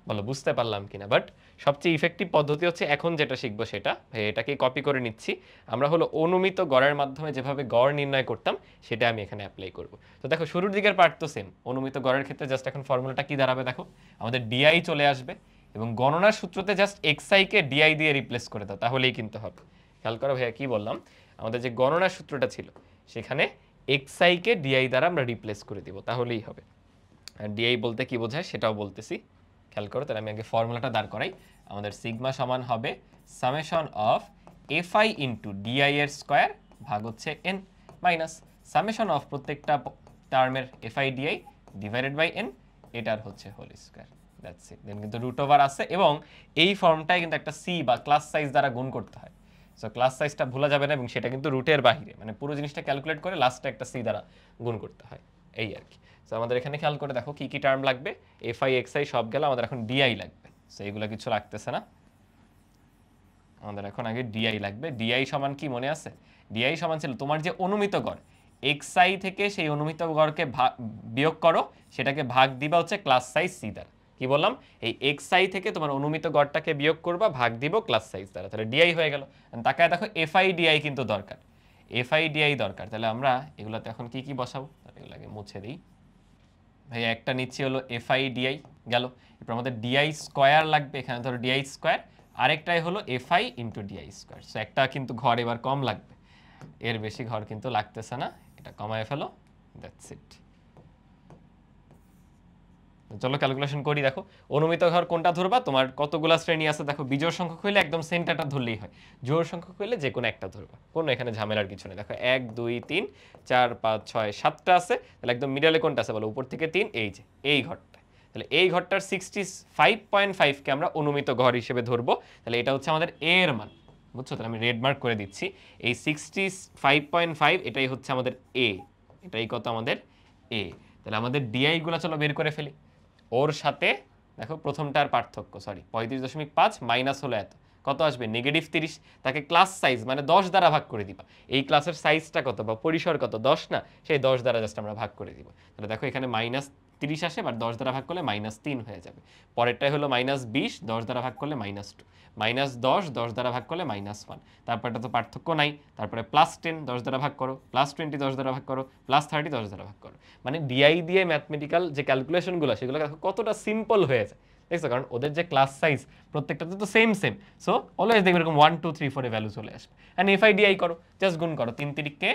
বলো বুঝতে পারলাম কিনা? বাট সবচেয়ে ইফেক্টিভ পদ্ধতি হচ্ছে এখন যেটা শিখবো সেটা, এটাকে কপি করে নিচ্ছি আমরা, হলো অনুমিত গড়ের মাধ্যমে যেভাবে গড় নির্ণয় করতাম সেটা আমি এখানে অ্যাপ্লাই করব। তো দেখো শুরুর দিকের পার্ট তো সেম, অনুমিত গড়ের ক্ষেত্রে জাস্ট এখন ফর্মুলাটা কি দাঁড়াবে দেখো, আমাদের ডিআই চলে আসবে এবং গণনার সূত্রতে জাস্ট এক্সআই কে ডিআই দিয়ে রিপ্লেস করে দাও, তাহলেই কিন্তু হবে। খেয়াল করো ভাইয়া কি বললাম, আমাদের যে গণনার সূত্রটা ছিল সেখানে এক্সআই কে ডিআই দ্বারা আমরা রিপ্লেস করে দিব, তাহলেই হবে। আর ডিআই বলতে কি বোঝায় সেটাও বলতেছি, খেয়াল করো। তাহলে আমি আগে ফর্মুলাটা দাঁড় করাই। আমাদের সিগমা সমান হবে summation of F I into D I এর স্কোয়ার ভাগ হচ্ছে এন, মাইনাস সামেশন অফ প্রত্যেকটা টার্মের F I D I divided by N, এটার হচ্ছে whole square. That's it. Then কিন্তু রুট ওভার আছে, এবং এই ফর্মটাই কিন্তু একটা সি বা ক্লাস সাইজ দ্বারা গুণ করতে হয়। সো ক্লাস সাইজটা ভুলা যাবে না, এবং সেটা কিন্তু রুটের বাহিরে, মানে পুরো জিনিসটা ক্যালকুলেট করে লাস্টে একটা সি দ্বারা গুণ করতে হয়, এই আর কি। সো আমাদের এখানে খেয়াল করে দেখো কি কি টার্ম লাগবে, এফআই এক্সআই সব গেল, আমাদের এখন ডিআই লাগবে। সো এগুলো কিছু লাগতেছে না, আমাদের এখন আগে ডিআই লাগবে। ডিআই সমান কি মনে আছে? ডিআই সমান ছিল তোমার যে অনুমিত গড়, এক্সআই থেকে সেই অনুমিত গড়কে বিয়োগ করো, সেটাকে ভাগ দিবা হচ্ছে ক্লাস সাইজ সি দ্বারা। কি বললাম? এই এক্সআই থেকে তোমার অনুমিত গড়টাকে বিয়োগ করবা, ভাগ দিব ক্লাস সাইজ দ্বারা, তাহলে ডিআই হয়ে গেল। তাকায় দেখো এফআই ডিআই কিন্তু দরকার, এফআই ডিআই দরকার। তাহলে আমরা এগুলোতে এখন কি কি বসাবো, এগুলো আগে মুছে দিই। ভাইয়া একটা নিচ্ছি হলো এফআই ডিআই, গেল। এরপর আমাদের ডিআই স্কোয়ার লাগবে, এখানে ধরো ডিআই স্কোয়ার, আরেকটাই হলো F I into D I square. So একটা কিন্তু ঘর এবার কম লাগবে, এর বেশি ঘর কিন্তু লাগতেছে না, এটা কমায় ফেলো, দ্যাটস ইট। চলো ক্যালকুলেশন করি। দেখো অনুমিত ঘর কোনটা ধরবা, তোমার কতগুলা শ্রেণী আছে দেখো, বিজোড় সংখ্যক হইলে একদম সেন্টারটা ধরলেই হয়, জোড় সংখ্যক হইলে যে কোনো একটা ধরবা, কোনো এখানে ঝামেলার কিছু নেই। দেখো 1 2 3 4 5 6 7টা আছে, তাহলে একদম মিডলে কোনটা আছে বলো, উপর থেকে 3, এই যে এই ঘরটা, তাহলে এই ঘরটার 65.5 কে আমরা অনুমিত ঘর হিসেবে ধরবো, তাহলে এটা হচ্ছে আমাদের এ এর মান, বুঝছো? তাহলে আমি রেড মার্ক করে দিচ্ছি, এই 65.5 এটাই হচ্ছে আমাদের এ, এটাই কত আমাদের এ। তাহলে আমাদের ডিআই গুলো চলো বের করে ফেলি। ওর সাথে দেখো প্রথমটার পার্থক্য, সরি 35.5 মাইনাস হলো এত, কত আসবে -30, তাকে ক্লাস সাইজ মানে 10 দ্বারা ভাগ করে দিবা। এই ক্লাসের সাইজটা কত বা পরিসর কত, 10 না, সেই 10 দ্বারা জাস্ট আমরা ভাগ করে দিব। তাহলে দেখো এখানে -30 আসে, বাট 10 দ্বারা ভাগ করলে -3 হয়ে যাবে। পরেরটাই হলো -20, 10 দ্বারা ভাগ করলে -2, -10, 10 দ্বারা ভাগ করলে -1, তারপরটা তো পার্থক্য নাই। তারপরে +10 10 দ্বারা ভাগ করো, +20 10 দ্বারা ভাগ করো, +30 10 দ্বারা ভাগ করো। মানে ডিআই দিয়ে ম্যাথমেটিক্যাল যে ক্যালকুলেশনগুলো সেগুলো দেখো কতটা সিম্পল হয়ে যায়, দেখছো? কারণ ওদের যে ক্লাস সাইজ প্রত্যেকটাতে তো সেম, সো অলওয়েজ দেখবে এরকম 1 2 3 4 এ ভ্যালু চলে আসবে। অ্যান্ড এফআই ডিআই করো, জাস্ট গুণ করো, 3 তিরিকে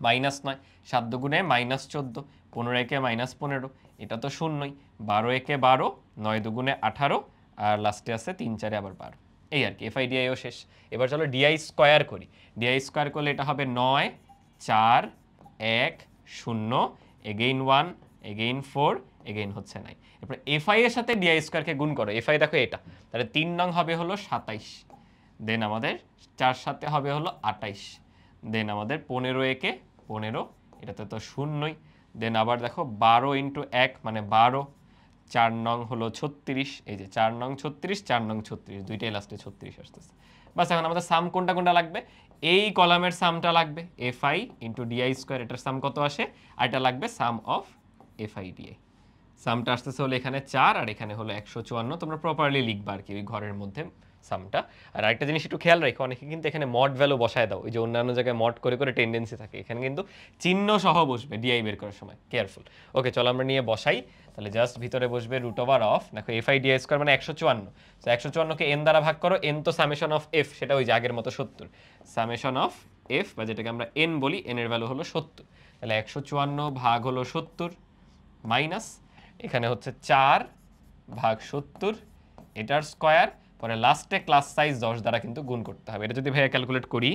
-9, 7 দুগুণে -14, 15 একে -15, এটা তো শূন্যই, 12 একে 12, 9 দুগুণে 18, আর লাস্টে আছে 3 4 আবার 12, এই আর কি। এফআই ডিআইও শেষ। এবার চলো ডিআই স্কোয়ার করি। ডিআই স্কোয়ার করলে এটা হবে 9 4 1 0, এগেইন 1, এগেইন 4, এগেইন হচ্ছে 9। এরপর এফআই এর সাথে ডিআই স্কোয়ারকে গুণ করো, এফআই দেখো এটা, তাহলে 3 নং হবে হলো 27, দেন আমাদের 4 সাথে হবে হলো 28, দেন আমাদের 15 একে 15, এটাতে তো শূন্যই, দেন আবার দেখো 12 ইন্টু 1 মানে 12, 4 নং হলো 36, এই যে 4 নং 36, 4 নং 36, দুইটাই লাস্টে 36 আসতেছে। বাস এখন আমাদের সাম কোনটা কোনটা লাগবে, এই কলামের সামটা লাগবে, এফআই ইন্টু ডিআই স্কোয়ার, এটার সাম কত আসে, আর এটা লাগবে সাম অফ এফআই ডিআই। সামটা আসতেছে হলো এখানে 4 আর এখানে হলো 154, তোমরা প্রপারলি লিখবা আর কি ওই ঘরের মধ্যে সামটা। আর আরেকটা জিনিস একটু খেয়াল রাখো, অনেকে কিন্তু এখানে মড ভ্যালু বসায় দাও, ওই যে অন্যান্য জায়গায় মড করে করে টেন্ডেন্সি থাকে, এখানে কিন্তু চিহ্ন সহ বসবে ডিআই বের করার সময়, কেয়ারফুল। ওকে চলো আমরা নিয়ে বসাই, তাহলে জাস্ট ভিতরে বসবে √অফ, দেখো এফআই ডিআই স্কোয়ার মানে 154, তো 154কে এন দ্বারা ভাগ করো, এন তো সামেশন অফ এফ, সেটা ওই যে আগের মতো 70, সামেশন অফ এফ বা যেটাকে আমরা এন বলি, এন এর ভ্যালু হলো 70, তাহলে 154 ভাগ হলো 70 মাইনাস এখানে হচ্ছে 4 ভাগ 70, এটার স্কোয়ার, পরে লাস্টে ক্লাস সাইজ 10 দ্বারা কিন্তু গুণ করতে হবে। এটা যদি ভাইয়া ক্যালকুলেট করি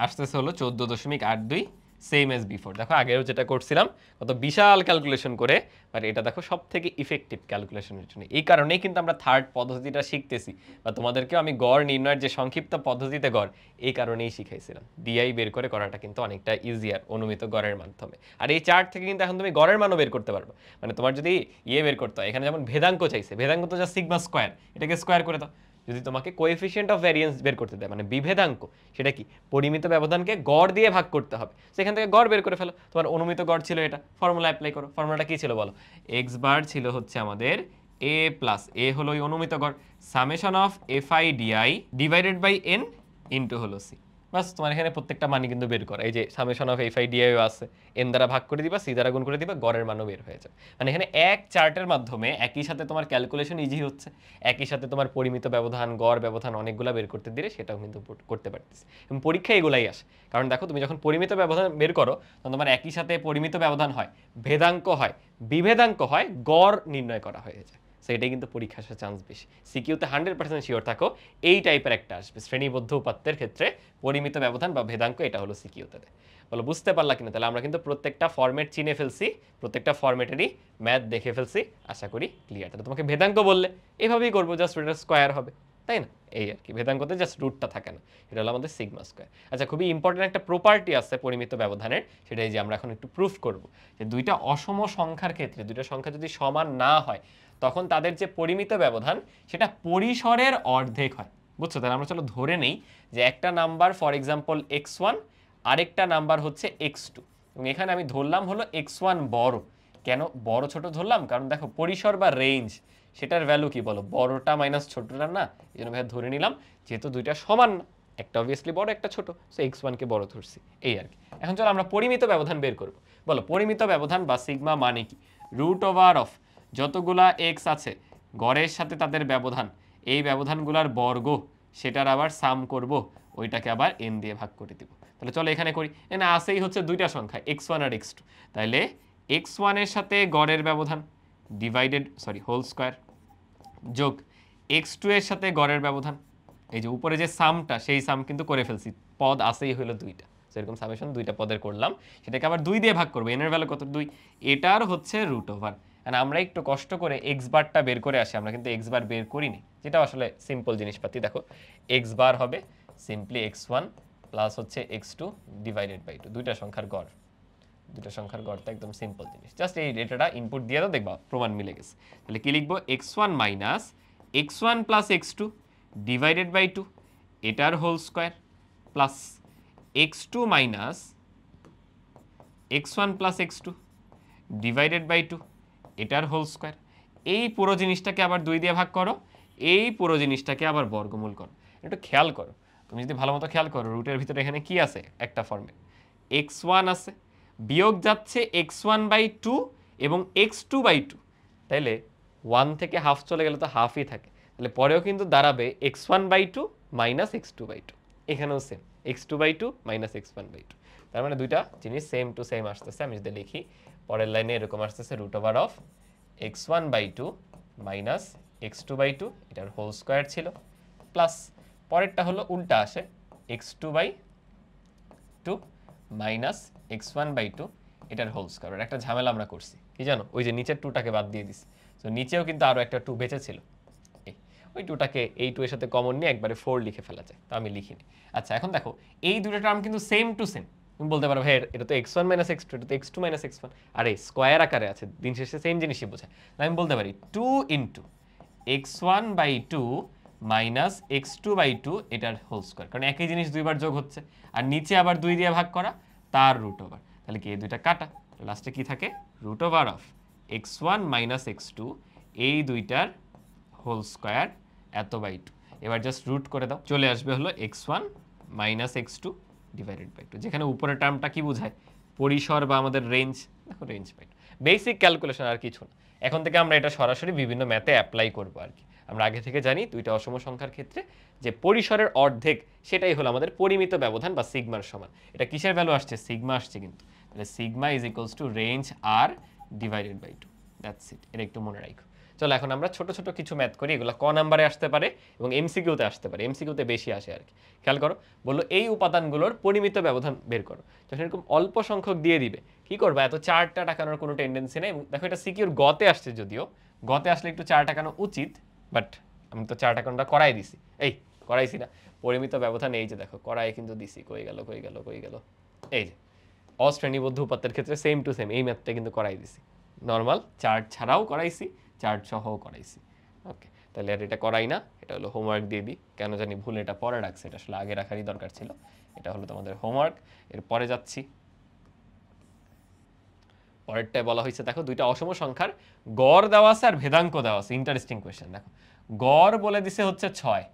আসতেছে হলো 14.82, সেম এজ বিফোর। দেখো আগেও যেটা করছিলাম কত বিশাল ক্যালকুলেশন করে, বাট এটা দেখো সব থেকে ইফেক্টিভ ক্যালকুলেশনের জন্য। এই কারণেই কিন্তু আমরা থার্ড পদ্ধতিটা শিখতেছি, বা তোমাদেরকেও আমি গড় নির্ণয়ের যে সংক্ষিপ্ত পদ্ধতিতে গড়, এই কারণেই শিখাইছিলাম। ডিআই বের করে করাটা কিন্তু অনেকটা ইজিয়ার অনুমিত গড়ের মাধ্যমে। আর এই চার্ট থেকে কিন্তু এখন তুমি গড়ের মানও বের করতে পারবে। মানে তোমার যদি বের করতে হয়, এখানে যেমন ভেদাঙ্ক চাইছে, ভেদাঙ্ক তো যা সিগমা স্কোয়ার, এটাকে স্কোয়ার করে দাও। যদি তোমাকে কোএফিসিয়েন্ট অফ ভ্যারিয়েন্স বের করতে দেয় মানে বিভেদাঙ্ক, সেটা কি পরিমিত ব্যবধানকে গড় দিয়ে ভাগ করতে হবে, সেখান থেকে গড় বের করে ফেলো। তোমার অনুমিত গড় ছিল এটা, ফর্মুলা অ্যাপ্লাই করো। ফর্মুলাটা কি ছিল বলো, এক্স বার ছিল হচ্ছে আমাদের এ প্লাস এ হলো ওই অনুমিত গড়, summation of F I D I divided by N into হলো সি। বাস তোমার এখানে প্রত্যেকটা মানই কিন্তু বের করা, এই যে সামেশন অফ এফআই ডিআইও আছে, এন দ্বারা ভাগ করে দিবা, সি দ্বারা গুণ করে দিবা, গড়ের মানও বের হয়ে যাবে। মানে এখানে এক চার্টের মাধ্যমে একই সাথে তোমার ক্যালকুলেশন ইজি হচ্ছে, একই সাথে তোমার পরিমিত ব্যবধান গড় ব্যবধান অনেকগুলো বের করতে দিলে সেটাও কিন্তু করতে পারতেছি। এবং পরীক্ষায় এগুলাই আসে, কারণ দেখো তুমি যখন পরিমিত ব্যবধান বের করো তখন তোমার একই সাথে পরিমিত ব্যবধান হয়, ভেদাঙ্ক হয়, বিভেদাঙ্ক হয়, গড় নির্ণয় করা হয়ে যায়। সো এটাই কিন্তু পরীক্ষার সাথে চান্স বেশি। সিকিউতে 100% শিওর থাকো এই টাইপের একটা আসবে, শ্রেণীবদ্ধ উপাত্তের ক্ষেত্রে পরিমিত ব্যবধান বা ভেদাঙ্ক, এটা হলো সিকিউতে দেয়। বলো বুঝতে পারলা কিনা? তাহলে আমরা কিন্তু প্রত্যেকটা ফরম্যাট চিনে ফেলছি, প্রত্যেকটা ফরম্যাটেরই ম্যাথ দেখে ফেলছি, আশা করি ক্লিয়ার। তাহলে তোমাকে ভেদাঙ্ক বললে এভাবেই করবো, জাস্ট রুটের স্কোয়ার হবে, তাই না? এই আর কি, ভেদাঙ্কতে জাস্ট রুটটা থাকে না, এটা হলো আমাদের সিগমা স্কোয়ার। আচ্ছা, খুবই ইম্পর্টেন্ট একটা প্রপার্টি আছে পরিমিত ব্যবধানের, সেটাই যে আমরা এখন একটু প্রুফ করব, যে দুইটা অসম সংখ্যার ক্ষেত্রে, দুইটা সংখ্যা যদি সমান না হয় তখন তাদের যে পরিমিত ব্যবধান সেটা পরিসরের অর্ধেক হয়, বুঝছো? তাহলে আমরা চলো ধরে নেই যে একটা নাম্বার ফর এক্সাম্পল x1, আরেকটা নাম্বার হচ্ছে x2, এবং এখানে আমি ধরলাম হলো x1 বড়। কেন বড় ছোট ধরলাম? কারণ দেখো পরিসর বা রেঞ্জ সেটার ভ্যালু কি বলো, বড়টা মাইনাস ছোটটা না, এই জন্য ভাইয়া ধরে নিলাম যেহেতু দুইটা সমান না, একটা অবভিয়াসলি বড় একটা ছোট, সো x1 কে বড় ধরছি, এই আর কি। এখন চলো আমরা পরিমিত ব্যবধান বের করব। বলো পরিমিত ব্যবধান বা সিগমা মানে কি? √অফ যতগুলা এক্স আছে গড়ের সাথে তাদের ব্যবধান, এই ব্যবধানগুলার বর্গ সেটার আবার সাম করব, ওইটাকে আবার n দিয়ে ভাগ করে দিব। তাহলে চলো এখানে করি। এখানে আসেই হচ্ছে দুইটা সংখ্যা x1 আর x2, তাহলে x1 এর সাথে গড়ের ব্যবধান হোল স্কয়ার যোগ x2 এর সাথে গড়ের ব্যবধান, এই যে উপরে যে সামটা সেই সাম কিন্তু করে ফেলছি, পদ আসেই হলো দুইটা, সেরকম সামেশন দুইটা পদের করলাম, সেটাকে আবার 2 দিয়ে ভাগ করবো, n এর ভ্যালু কত 2, এটার হচ্ছে রুট ওভার। আর আমরা একটু কষ্ট করে এক্স বারটা বের করে আসি, আমরা কিন্তু এক্স বার বের করিনি, যেটা আসলে সিম্পল জিনিসপাতি। দেখো এক্স বার হবে সিম্পলি x1 প্লাস হচ্ছে x2 ডিভাইডেড বাই 2, দুইটা সংখ্যার গড়, দুইটা সংখ্যার গড়টা একদম সিম্পল জিনিস, জাস্ট এই ডেটাটা ইনপুট দিয়ে দাও, দেখবা প্রমাণ মিলে গেছে। তাহলে কি লিখবো, x1 minus x1 plus x2 divided by 2 এটার whole square plus x2 minus x1 plus x2 divided by 2 এটার হোল স্কয়ার। এই পুরো জিনিসটাকে আবার 2 দিয়ে ভাগ করো, এই পুরো জিনিসটাকে আবার বর্গমূল করো। একটু খেয়াল করো, তুমি যদি ভালো মতো খেয়াল করো, রুটের ভিতরে এখানে কি আছে, একটা ফর্মে x1 আছে, বিয়োগ যাচ্ছে x1 বাই 2 এবং x2 বাই 2, তাইলে 1 থেকে হাফ চলে গেলে তো হাফই থাকে, তাহলে পরেও কিন্তু দাঁড়াবে x1 by 2 minus x2 by 2, এখানেও same x2 by 2 minus x1 by 2, তার মানে দুইটা জিনিস সেম টু সেম আসতেছে। আমি যদি লিখি পরের লাইনে এরকম আসতেছে, root over of x1 by 2 minus x2 by 2 এটার হোল স্কয়ার ছিল, প্লাস পরেরটা হলো উল্টা আসে x2 by 2 minus x1 by 2 এটার হোল স্কয়ার। একটা ঝামেলা আমরা করছি কি জানো, ওই যে নিচের 2টাকে বাদ দিয়ে দিছি, তো নিচেও কিন্তু আরো একটা 2 বেঁচে ছিল, ওই 2টাকে এই 2 এর সাথে কমন নিয়ে একবারে 4 লিখে ফেলা যায়, তো আমি লিখিনি। আচ্ছা এখন দেখো এই দুটো টার্ম কিন্তু সেম টু সেম, তুমি বলতে পারো ভাই এটা তো x1 মাইনাস x2, এটা তো x2 মাইনাস x1, আরে স্কয়ার আকারে আছে, দিন শেষে সেম জিনিসই বোঝায়। আমি বলতে পারি 2 into x1 by 2 minus x2 by 2 এটার হোল স্কয়ার, কারণ একই জিনিস দুইবার যোগ হচ্ছে, আর নিচে আবার 2 দিয়ে ভাগ করা, তার রুট ওভার। তাহলে কি এই দুইটা কাটা, লাস্টে কি থাকে, root over of x1 minus x2 এই দুইটার হোল স্কয়ার এত বাই 2, এবার জাস্ট রুট করে দাও, চলে আসবে হলো x1 minus x2 divided by 2, যেখানে উপরের টার্মটা কি বোঝায়, পরিসর বা আমাদের রেঞ্জ, দেখো রেঞ্জ বাই 2, বেসিক ক্যালকুলেশন আর কিছু না। এখন থেকে আমরা এটা সরাসরি বিভিন্ন ম্যাথে অ্যাপ্লাই করবো আর কি। আমরা আগে থেকে জানি দুইটা অসম সংখ্যার ক্ষেত্রে যে পরিসরের অর্ধেক সেটাই হলো আমাদের পরিমিত ব্যবধান বা সিগমার সমান। এটা কিসের ভ্যালু আসছে, সিগমা আসছে কিন্তু, তাহলে sigma is equals to range R divided by 2, that's it, এটা একটু মনে রাখো। চলো এখন আমরা ছোট ছোট কিছু ম্যাথ করি, এগুলো ক নাম্বারে আসতে পারে এবং এমসিকিউতে আসতে পারে, এমসিকিউতে বেশি আসে আর কি। খেয়াল করো, বললো এই উপাদানগুলোর পরিমিত ব্যবধান বের করো, যখন এরকম অল্প সংখ্যক দিয়ে দিবে কি করবা, এত চারটা টাকানোর কোনো টেন্ডেন্সি নেই। দেখো এটা সিকিউর গতে আসছে, যদিও গতে আসলে একটু চার টাকানো উচিত, বাট আমি তো চার টাকানোটা করাই দিছি, এই করাইছি না, পরিমিত ব্যবধান এই যে দেখো করাই কিন্তু দিছি, কই গেল কই গেল কই গেল, এই যে অশ্রেণীবদ্ধ উপাত্তের ক্ষেত্রে সেম টু সেম এই ম্যাথটা কিন্তু করাই দিছি, নর্মাল চার্ট ছাড়াও করাইছি, চার্ট সহও করাইছি। ওকে, তাহলে আর এটা করাই না, এটা হলো হোমওয়ার্ক দিয়ে দিই, কেন জানি ভুল এটা পরে রাখছে, এটা আসলে আগে রাখারই দরকার ছিল, এটা হলো তোমাদের হোমওয়ার্ক। এর পরে যাচ্ছি, পরেরটায় বলা হয়েছে দেখো দুইটা অসম সংখ্যার গড় দেওয়া আছে আর ভেদাঙ্ক দেওয়া আছে, ইন্টারেস্টিং কোয়েশ্চেন। দেখো গড় বলে দিছে হচ্ছে 6,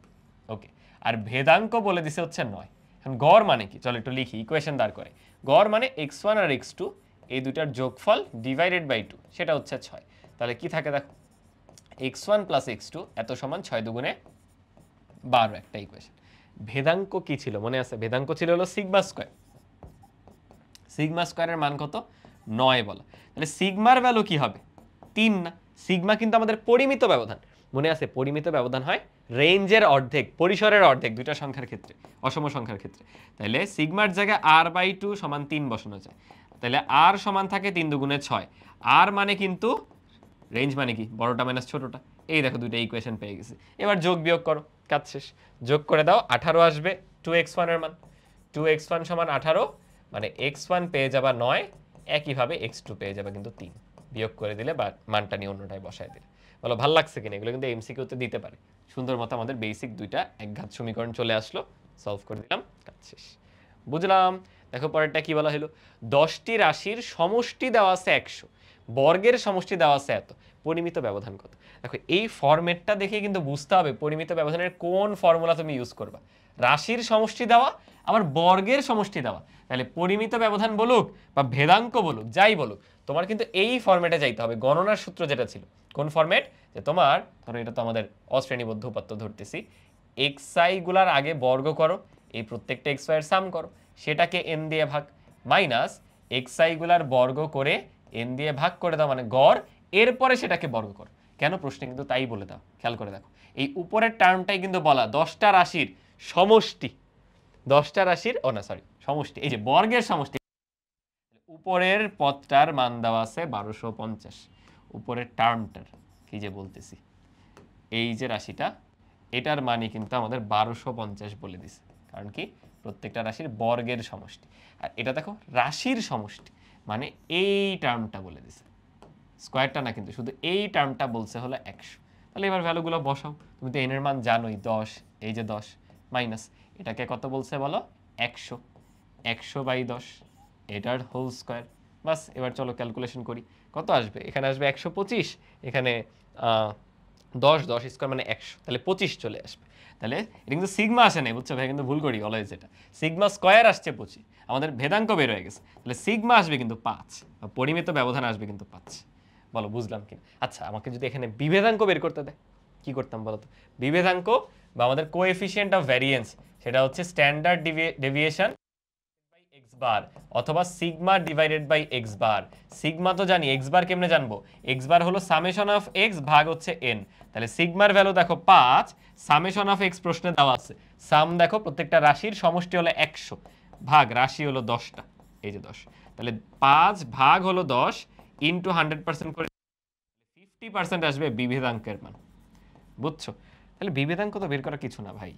ওকে, আর ভেদাঙ্ক বলে দিছে হচ্ছে 9। এখন গড় মানে কি, চলো একটু লিখি, ইকুয়েশন দাঁড় করে। গড় মানে x1 আর x2 এই দুইটার যোগফল ডিভাইডেড বাই 2, সেটা হচ্ছে 6। তাহলে কি থাকে দেখো, x1 প্লাস x2 এত সমান 6 দুগুণে 12, একটা ইকুয়েশন। ভেদাঙ্ক কি ছিল মনে আছে, ভেদাঙ্ক ছিল হলো সিগমা স্কয়ার, সিগমা স্কয়ারের মান কত 9 বলা, তাহলে সিগমার ভ্যালু কি হবে 3 না, সিগমা কিন্তু আমাদের পরিমিত ব্যবধান, মনে আছে পরিমিত ব্যবধান হয় রেঞ্জের অর্ধেক, পরিসরের অর্ধেক দুইটা সংখ্যার ক্ষেত্রে, অসম সংখ্যার ক্ষেত্রে। তাহলে সিগমার জায়গায় r/2 সমান 3 বসানো যায়, তাহলে r সমান থাকে 3 দুগুণে 6, r মানে কিন্তু রেঞ্জ মানে কি বড়টা মাইনাস ছোটটা, এই দেখো দুইটা ইকুয়েশন পেয়ে গেছি। এবার যোগ বিয়োগ করো, কাজ শেষ, যোগ করে দাও, 18 আসবে 2x1 এর মান, 2x1 সমান 18, মানে x1 পেয়ে যাবা 9, একইভাবে x2 পেয়ে যাবে কিন্তু 3, বিয়োগ করে দিলে বা মানটা নিয়ে অন্যটায় বসায় দিলে। বলো ভালো লাগছে কিনা, এগুলো কিন্তু এমসিকিউতে দিতে পারে। সুন্দর মতো আমাদের বেসিক দুইটা একঘাত সমীকরণ চলে আসলো, সলভ করে দিলাম, কাজ শেষ, বুঝলাম। দেখো পরেরটা কি বলা হলো, 10টি রাশির সমষ্টি দেওয়া আছে 100, বর্গের সমষ্টি দেওয়া আছে এত, পরিমিত ব্যবধান কত। দেখো এই ফরম্যাটটা দেখে কিন্তু বুঝতে হবে পরিমিত ব্যবধানের কোন ফর্মুলা তুমি ইউজ করবা। রাশির সমষ্টি দেওয়া আবার বর্গের সমষ্টি দেওয়া, তাহলে পরিমিত ব্যবধান বলুক বা ভেদাঙ্ক বলুক যাই বলুক, তোমার কিন্তু এই ফরম্যাটে যাইতে হবে। গণনার সূত্র যেটা ছিল, কোন ফরম্যাট, যে তোমার ধরো এটা তো আমাদের অশ্রেণীবদ্ধ উপাত্ত ধরতেছি, xi গুলার আগে বর্গ করো, এই প্রত্যেকটা xy এর সাম করো, সেটাকে n দিয়ে ভাগ, মাইনাস xi গুলার বর্গ করে n দিয়ে ভাগ করে দাও, মানে গড়, এরপরে সেটাকে বর্গ করো। কেন, প্রশ্নে কিন্তু তাই বলে দাও, খেয়াল করে দেখো, এই উপরের টার্মটাই কিন্তু বলা 10টা রাশির সমষ্টি, 10টা রাশির সমষ্টি, এই যে বর্গের সমষ্টি। উপরের পদটার মান দেওয়া আছে 1250, উপরের টার্মটার কি যে বলতেছি, এই যে রাশিটা, এটার মানে কিন্তু আমাদের 1250 বলে দিছে, কারণ কি প্রত্যেকটা রাশির বর্গের সমষ্টি। আর এটা দেখো রাশির সমষ্টি, মানে এই টার্মটা বলে দিছে, স্কোয়ারটা না, কিন্তু শুধু এই টার্মটা বলছে হলো 100। তাহলে এবার ভ্যালুগুলো বসাও, তুমি তো এন এর মান জানোই 10, এই যে 10 মাইনাস এটাকে কত বলছে বলো, 100, 100/10 এটার হোল স্কোয়ার। বাস, এবার চলো ক্যালকুলেশন করি, কত আসবে, এখানে আসবে 125, এখানে 10 স্কোয়ার মানে 100, তাহলে 25 চলে আসবে। তাহলে এটা কিন্তু সিগমা আসে নাই, বুঝছো ভাই, কিন্তু ভুল করি অলওয়েজ, এটা সিগমা স্কোয়ার আসছে 25, আমাদের ভেদাঙ্ক বের হয়ে গেছে, তাহলে সিগমা আসবে কিন্তু 5, পরিমিত ব্যবধান আসবে কিন্তু 5। বলো বুঝলাম কি? আচ্ছা, আমাকে যদি এখানে বিভেদাঙ্ক বের করতে দেয়, কি করতাম বলো তো? বিভেদাঙ্ক বা আমাদের কোএফিসিয়েন্ট অফ ভ্যারিয়েন্স, সেটা হচ্ছে standard deviation by X bar অথবা sigma divided by X bar. Sigma তো জানি, এক্স বার কেমনে জানবো? এক্স বার হলো সামেশন অফ এক্স ভাগ হচ্ছে এন। তাহলে সিগমার ভ্যালু দেখো 5, সামেশন অফ এক্স প্রশ্নে দেওয়া আছে, সাম দেখো প্রত্যেকটা রাশির সমষ্টি হলো 100, ভাগ রাশি হলো 10টা, এই যে 10, তাহলে 5 ভাগ হলো 10 ইন্টু 100% করে 50% আসবে বিভেদাঙ্কের মান, বুঝছো? তাহলে বিভেদাঙ্ক তো বের করা কিছু না ভাই,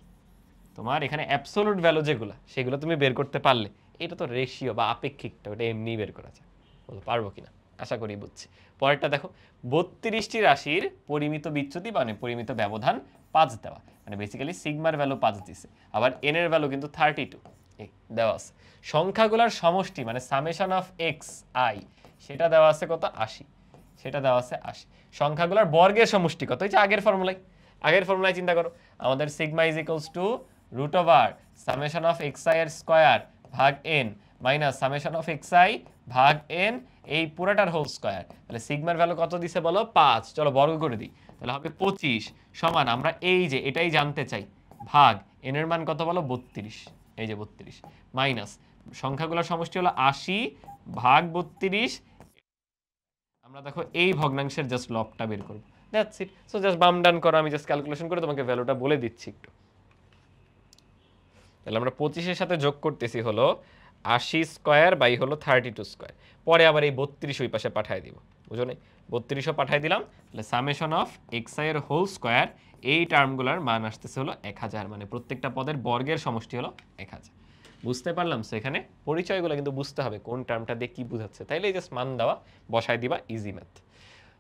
তোমার এখানে অ্যাবসোলুট ভ্যালু যেগুলো সেগুলো তুমি বের করতে পারলে, এটা তো রেশিও বা আপেক্ষিকটা, ওটা এমনি বের করা যায়। বলো পারবো কিনা? আশা করি বুঝছি। পরেরটা দেখো, 32টি রাশির পরিমিত বিচ্যুতি মানে পরিমিত ব্যবধান 5 দেওয়া, মানে বেসিক্যালি সিগমার ভ্যালু 5 দিছে, আবার এন এর ভ্যালু কিন্তু 32 এই দেওয়া আছে। সংখ্যাগুলোর সমষ্টি মানে সামেশন অফ এক্স আই, সেটা দেওয়া আছে কত, 80, সেটা দেওয়া আছে 80। সংখ্যাগুলোর বর্গের সমষ্টি কত, এই যে আগের ফর্মুলায় চিন্তা করো, আমাদের sigma is equals to root over summation of X I এর স্কোয়ার ভাগ N minus summation of X I ভাগ এন, এই পুরোটার হোল স্কোয়ার। তাহলে সিগমার ভ্যালু কত দিছে বলো, 5, চলো বর্গ করে দিই, তাহলে হবে 25 সমান, আমরা এই যে এটাই জানতে চাই, ভাগ এন এর মান কত বলো, 32, এই যে 32 মাইনাস সংখ্যাগুলোর সমষ্টি হলো 80 ভাগ 32, আমরা দেখো এই ভগ্নাংশের জাস্ট লবটা বের করব, দ্যাটস ইট। সো জাস্ট বাম ডান করো, আমি জাস্ট ক্যালকুলেশন করে তোমাকে ভ্যালুটা বলে দিচ্ছি একটু। তাহলে আমরা 25 এর সাথে যোগ করতেছি হলো 80 স্কয়ার বাই হলো 32 স্কয়ার, পরে আবার এই 32 ওই পাশে পাঠিয়ে দিব, বুঝো নি? 32ও পাঠিয়ে দিলাম, তাহলে সামেশন অফ এক্স আই এর হোল স্কয়ার, এই টার্মগুলোর মান আসতেছে হলো 1000, মানে প্রত্যেকটা পদের বর্গের সমষ্টি হলো 1000। বুঝতে পারলাম? সো এখানে পরিচয়গুলো কিন্তু বুঝতে হবে কোন টার্মটা দিয়ে কি বোঝাচ্ছে, তাইলে জাস্ট মান দেওয়া বসায় দিবা, ইজি ম্যাথ।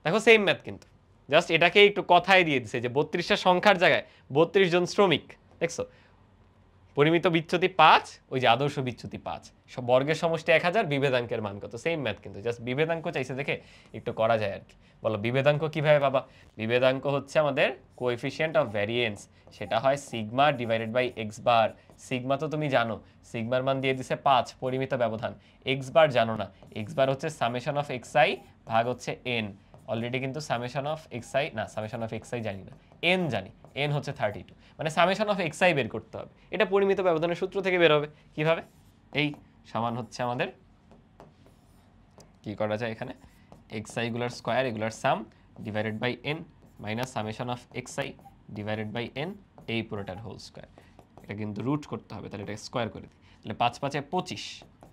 দেখো সেম ম্যাথ কিন্তু, জাস্ট এটাকে একটু কথায় দিয়ে দিছে যে 32টা সংখ্যার জায়গায় 32 জন শ্রমিক, দেখছো? পরিমিত বিচ্যুতি 5, ওই যে আদর্শ বিচ্যুতি 5, সব বর্গের সমষ্টি 1000, বিভেদাঙ্কের মান কত, সেম ম্যাথ কিন্তু, জাস্ট বিভেদাঙ্ক চাইছে দেখে একটু করা যায় আর কি। বলো বিভেদাঙ্ক কিভাবে পাবা? বিভেদাঙ্ক হচ্ছে আমাদের কোএফিসিয়েন্ট অফ ভ্যারিয়েন্স, সেটা হয় sigma divided by X bar. Sigma তো তুমি জানো, সিগমার মান দিয়ে দিছে 5, পরিমিত ব্যবধান। এক্স বার জানো না, এক্স বার হচ্ছে সামেশন অফ এক্স আই ভাগ হচ্ছে এন, অলরেডি কিন্তু সামেশন অফ এক্স আই না, সামেশন অফ এক্স আই জানি না, এন জানি, এন হচ্ছে 32, মানে সামেশন অফ এক্স আই বের করতে হবে। এটা পরিমিত ব্যবধানের সূত্র থেকে বের হবে, কিভাবে? এই সমান হচ্ছে আমাদের কি করা যায় এখানে, এক্স আই গুলার স্কোয়ার এগুলার sum divided by N minus summation of X I divided by N, এই পুরোটার হোল স্কোয়ার। এটা কিন্তু রুট করতে হবে, তাহলে এটা স্কোয়ার করে দিই, তাহলে 5 5 25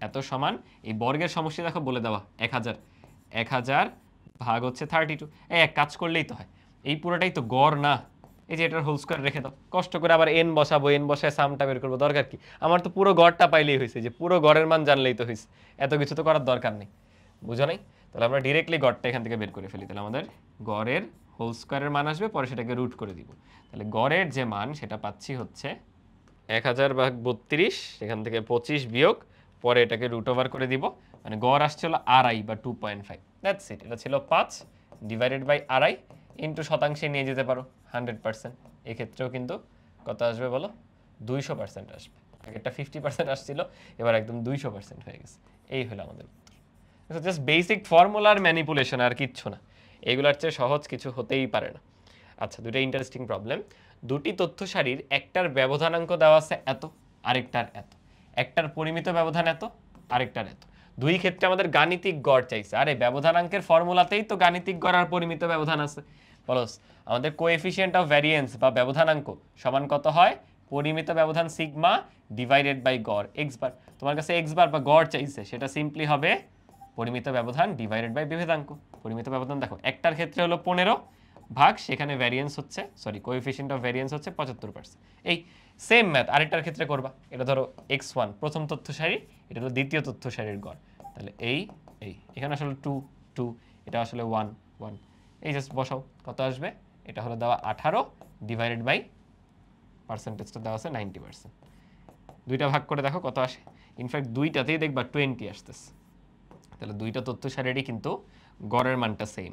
এত সমান, এই বর্গের সমষ্টি দেখো বলে দেওয়া 1000, 1000 ভাগ হচ্ছে 32, এই এক কাজ করলেই তো হয়, এই পুরোটাই তো গড় না, এই যে এটার হোল স্কোয়ার রেখে দাও, কষ্ট করে আবার এন বসাবো, এন বসায় সামটা বের করবো, দরকার কি? আমার তো পুরো গড়টা পাইলেই হয়েছে, যে পুরো গড়ের মান জানলেই তো হয়েছে, এত কিছু তো করার দরকার নেই, বুঝো নাই? তাহলে আমরা ডিরেক্টলি গড়টা এখান থেকে বের করে ফেলি, তাহলে আমাদের গড়ের হোল স্কোয়ারের মান আসবে, পরে সেটাকে রুট করে দিব, তাহলে গড়ের যে মান সেটা পাচ্ছি হচ্ছে 1000 ভাগ 32, সেখান থেকে 25 বিয়োগ, পরে এটাকে রুট ওভার করে দিব, মানে গড় আসছে হলো আড়াই বা 2.5, দ্যাটস ইট। এটা ছিল 5 ডিভাইডেড বাই আড়াই, ইন্টু শতাংশে নিয়ে যেতে পারো 100%, এক্ষেত্রেও কিন্তু কত আসবে বলো, 200% আসবে। আগেরটা 50% আসছিল, এবার একদম 200% হয়ে গেছে। এই হলো আমাদের উত্তর। জাস্ট বেসিক ফর্মুলার ম্যানিপুলেশন, আর কিচ্ছু না। এগুলোর চেয়ে সহজ কিছু হতেই পারে না। আচ্ছা, দুটো ইন্টারেস্টিং প্রবলেম। দুটি তথ্য সারির একটার ব্যবধানাঙ্ক দেওয়া আছে এত, আরেকটার এত। একটার পরিমিত ব্যবধান এত, আরেকটার এত। দুই ক্ষেত্রে আমাদের গাণিতিক গড় চাইছে। আরে ব্যবধানাঙ্কের ফর্মুলাতেই তো গাণিতিক গড় আর পরিমিত ব্যবধান আছে। বলস আমাদের কোএফিসিয়েন্ট অফ ভ্যারিয়েন্স বা ব্যবধানাঙ্ক সমান কত হয়? পরিমিত ব্যবধান সিগমা ডিভাইডেড বাই গড় এক্স বার। তোমার কাছে এক্স বার বা গড় চাইছে, সেটা সিম্পলি হবে পরিমিত ব্যবধান ডিভাইডেড বাই বিভেদাঙ্ক। পরিমিত ব্যবধান দেখো একটার ক্ষেত্রে হলো 15 ভাগ, সেখানে ভ্যারিয়েন্স হচ্ছে কোএফিসিয়েন্ট অফ ভ্যারিয়েন্স হচ্ছে 75%। এই সেম ম্যাথ আরেকটার ক্ষেত্রে করবা। এটা ধরো x1 প্রথম তথ্য সারি, এটা হলো দ্বিতীয় তথ্য সারির গড়। তাহলে এই এখানে আসলে 2 2, এটা আসলে 1 1। এই জাস্ট বসাও, কত আসবে? এটা হলো দেওয়া 18 ডিভাইডেড বাই পার্সেন্টেজটা দেওয়া আছে 90%। দুইটা ভাগ করে দেখো কত আসে। ইনফ্যাক্ট দুইটাতেই দেখবা 20 আসতেছে। তাহলে দুইটা তথ্য সারিরই কিন্তু গড়ের মানটা সেম,